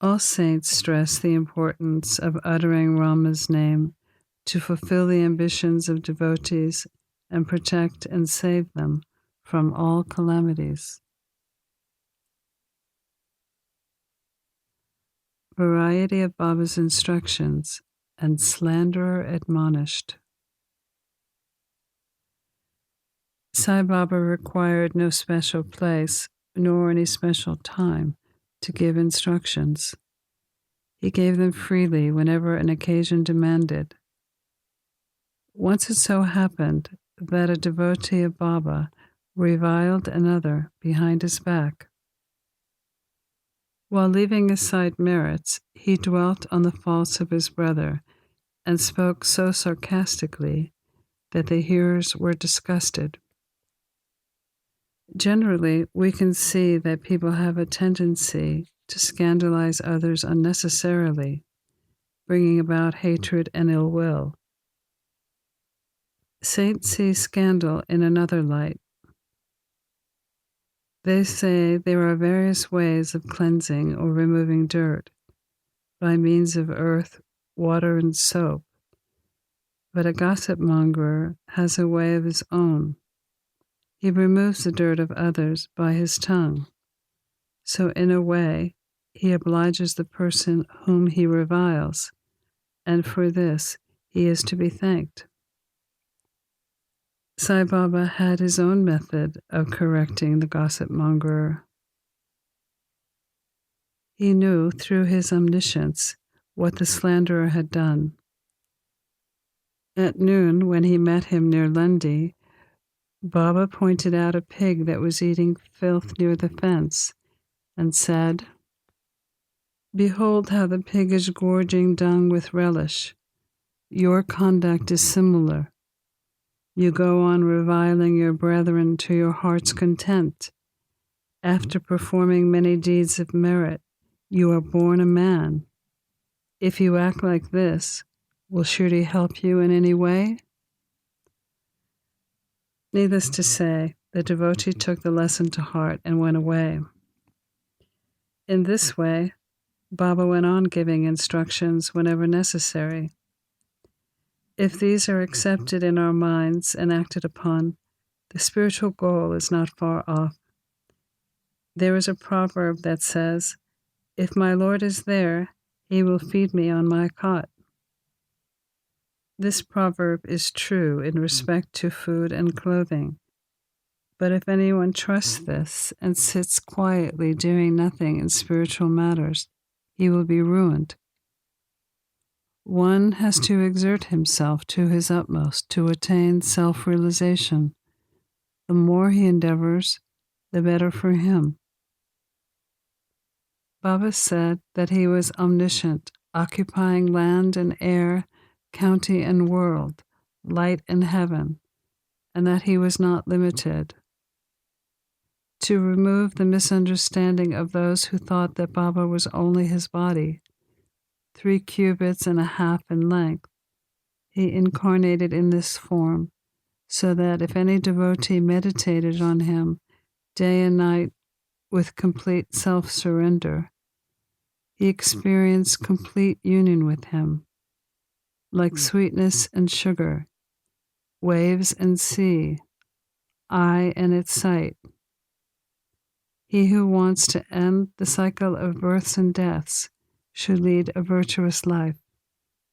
All saints stress the importance of uttering Rama's name to fulfill the ambitions of devotees and protect and save them from all calamities. Variety of Baba's instructions and slanderer admonished. Sai Baba required no special place nor any special time to give instructions. He gave them freely whenever an occasion demanded. Once it so happened that a devotee of Baba reviled another behind his back. While leaving aside merits, he dwelt on the faults of his brother and spoke so sarcastically that the hearers were disgusted. Generally, we can see that people have a tendency to scandalize others unnecessarily, bringing about hatred and ill will. Saints see scandal in another light. They say there are various ways of cleansing or removing dirt by means of earth, water, and soap, but a gossip monger has a way of his own. He removes the dirt of others by his tongue. So in a way, he obliges the person whom he reviles, and for this he is to be thanked. Sai Baba had his own method of correcting the gossip monger. He knew through his omniscience what the slanderer had done. At noon, when he met him near Lundi, Baba pointed out a pig that was eating filth near the fence and said, "Behold how the pig is gorging dung with relish. Your conduct is similar. You go on reviling your brethren to your heart's content. After performing many deeds of merit, you are born a man. If you act like this, will Shirdi help you in any way?" Needless to say, the devotee took the lesson to heart and went away. In this way, Baba went on giving instructions whenever necessary. If these are accepted in our minds and acted upon, the spiritual goal is not far off. There is a proverb that says, "If my Lord is there, he will feed me on my cot. This proverb is true in respect to food and clothing. But if anyone trusts this and sits quietly doing nothing in spiritual matters, he will be ruined. One has to exert himself to his utmost to attain self-realization. The more he endeavors, the better for him. Baba said that he was omniscient, occupying land and air, county and world, light and heaven, and that he was not limited. To remove the misunderstanding of those who thought that Baba was only his body, 3 cubits and a half in length, he incarnated in this form, so that if any devotee meditated on him day and night with complete self-surrender, he experienced complete union with him, like sweetness and sugar, waves and sea, eye and its sight. He who wants to end the cycle of births and deaths should lead a virtuous life,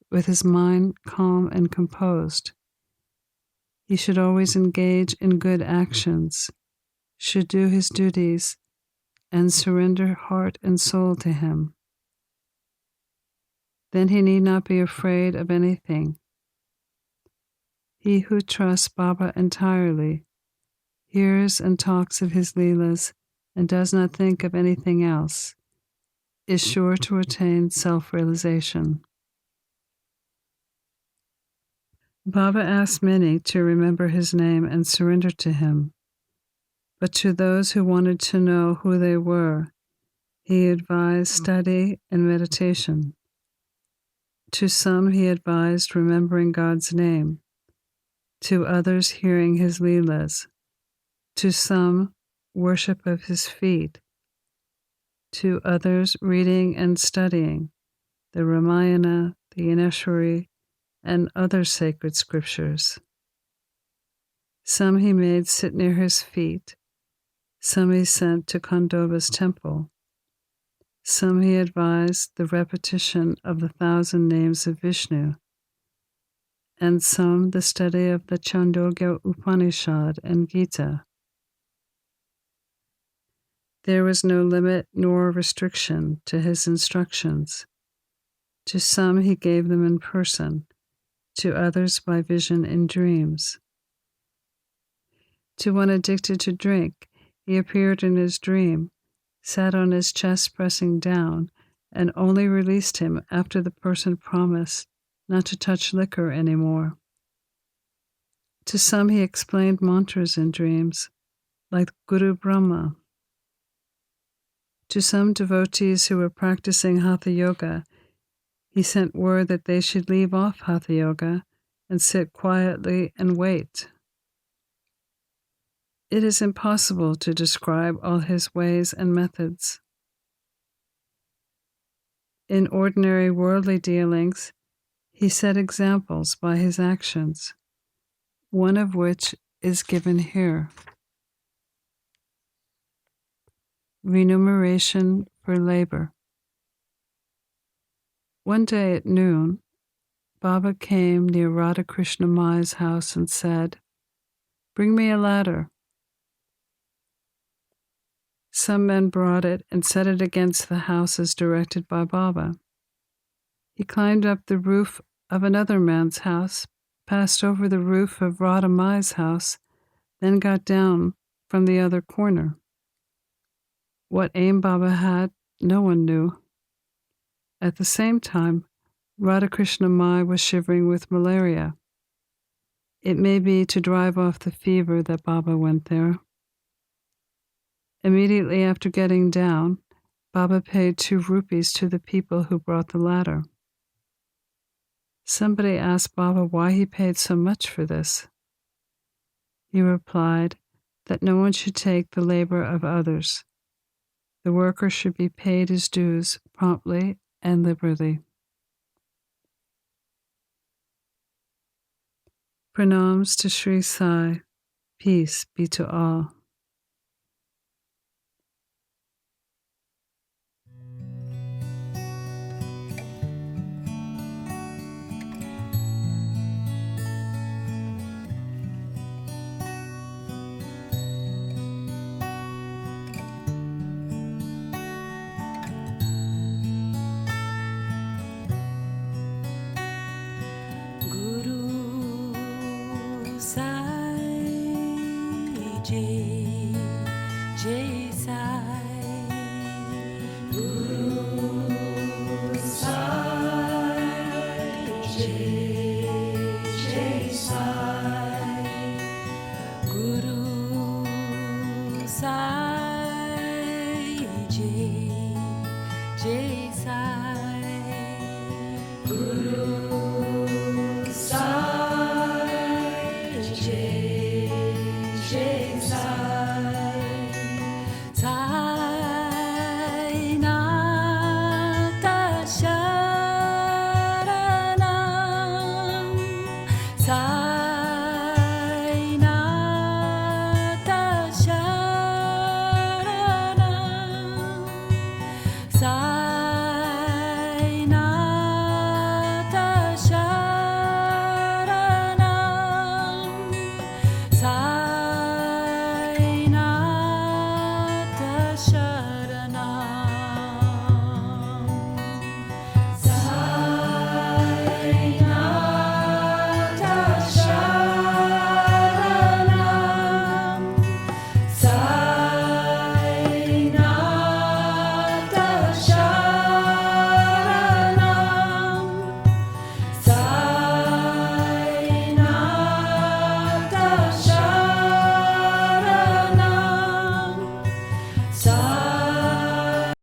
with his mind calm and composed. He should always engage in good actions, should do his duties, and surrender heart and soul to him. Then he need not be afraid of anything. He who trusts Baba entirely, hears and talks of his Leelas, and does not think of anything else, is sure to attain self-realization. Baba asked many to remember his name and surrender to him, but to those who wanted to know who they were, he advised study and meditation. To some he advised remembering God's name, to others hearing his Leelas, to some worship of his feet, to others reading and studying the Ramayana, the Yaneshwari, and other sacred scriptures. Some he made sit near his feet, some he sent to Khandoba's temple, some he advised the repetition of the 1,000 names of Vishnu, and some the study of the Chandogya Upanishad and Gita. There was no limit nor restriction to his instructions. To some he gave them in person, to others by vision in dreams. To one addicted to drink, he appeared in his dream, sat on his chest pressing down, and only released him after the person promised not to touch liquor anymore. To some he explained mantras in dreams, like Guru Brahma. To some devotees who were practicing Hatha Yoga, he sent word that they should leave off Hatha Yoga and sit quietly and wait. It is impossible to describe all his ways and methods. In ordinary worldly dealings, he set examples by his actions, one of which is given here. Remuneration for labor. One day at noon, Baba came near Radha Krishna Mai's house and said, "Bring me a ladder." Some men brought it and set it against the house as directed by Baba. He climbed up the roof of another man's house, passed over the roof of Radha Mai's house, then got down from the other corner. What aim Baba had, no one knew. At the same time, Radha Krishna Mai was shivering with malaria. It may be to drive off the fever that Baba went there. Immediately after getting down, Baba paid 2 rupees to the people who brought the ladder. Somebody asked Baba why he paid so much for this. He replied that no one should take the labor of others. The worker should be paid his dues promptly and liberally. Pranams to Sri Sai. Peace be to all. Jai, Jai Sai. Guru Sai, Jai, Jai Sai. Guru Sai, Jai, Jai Sai.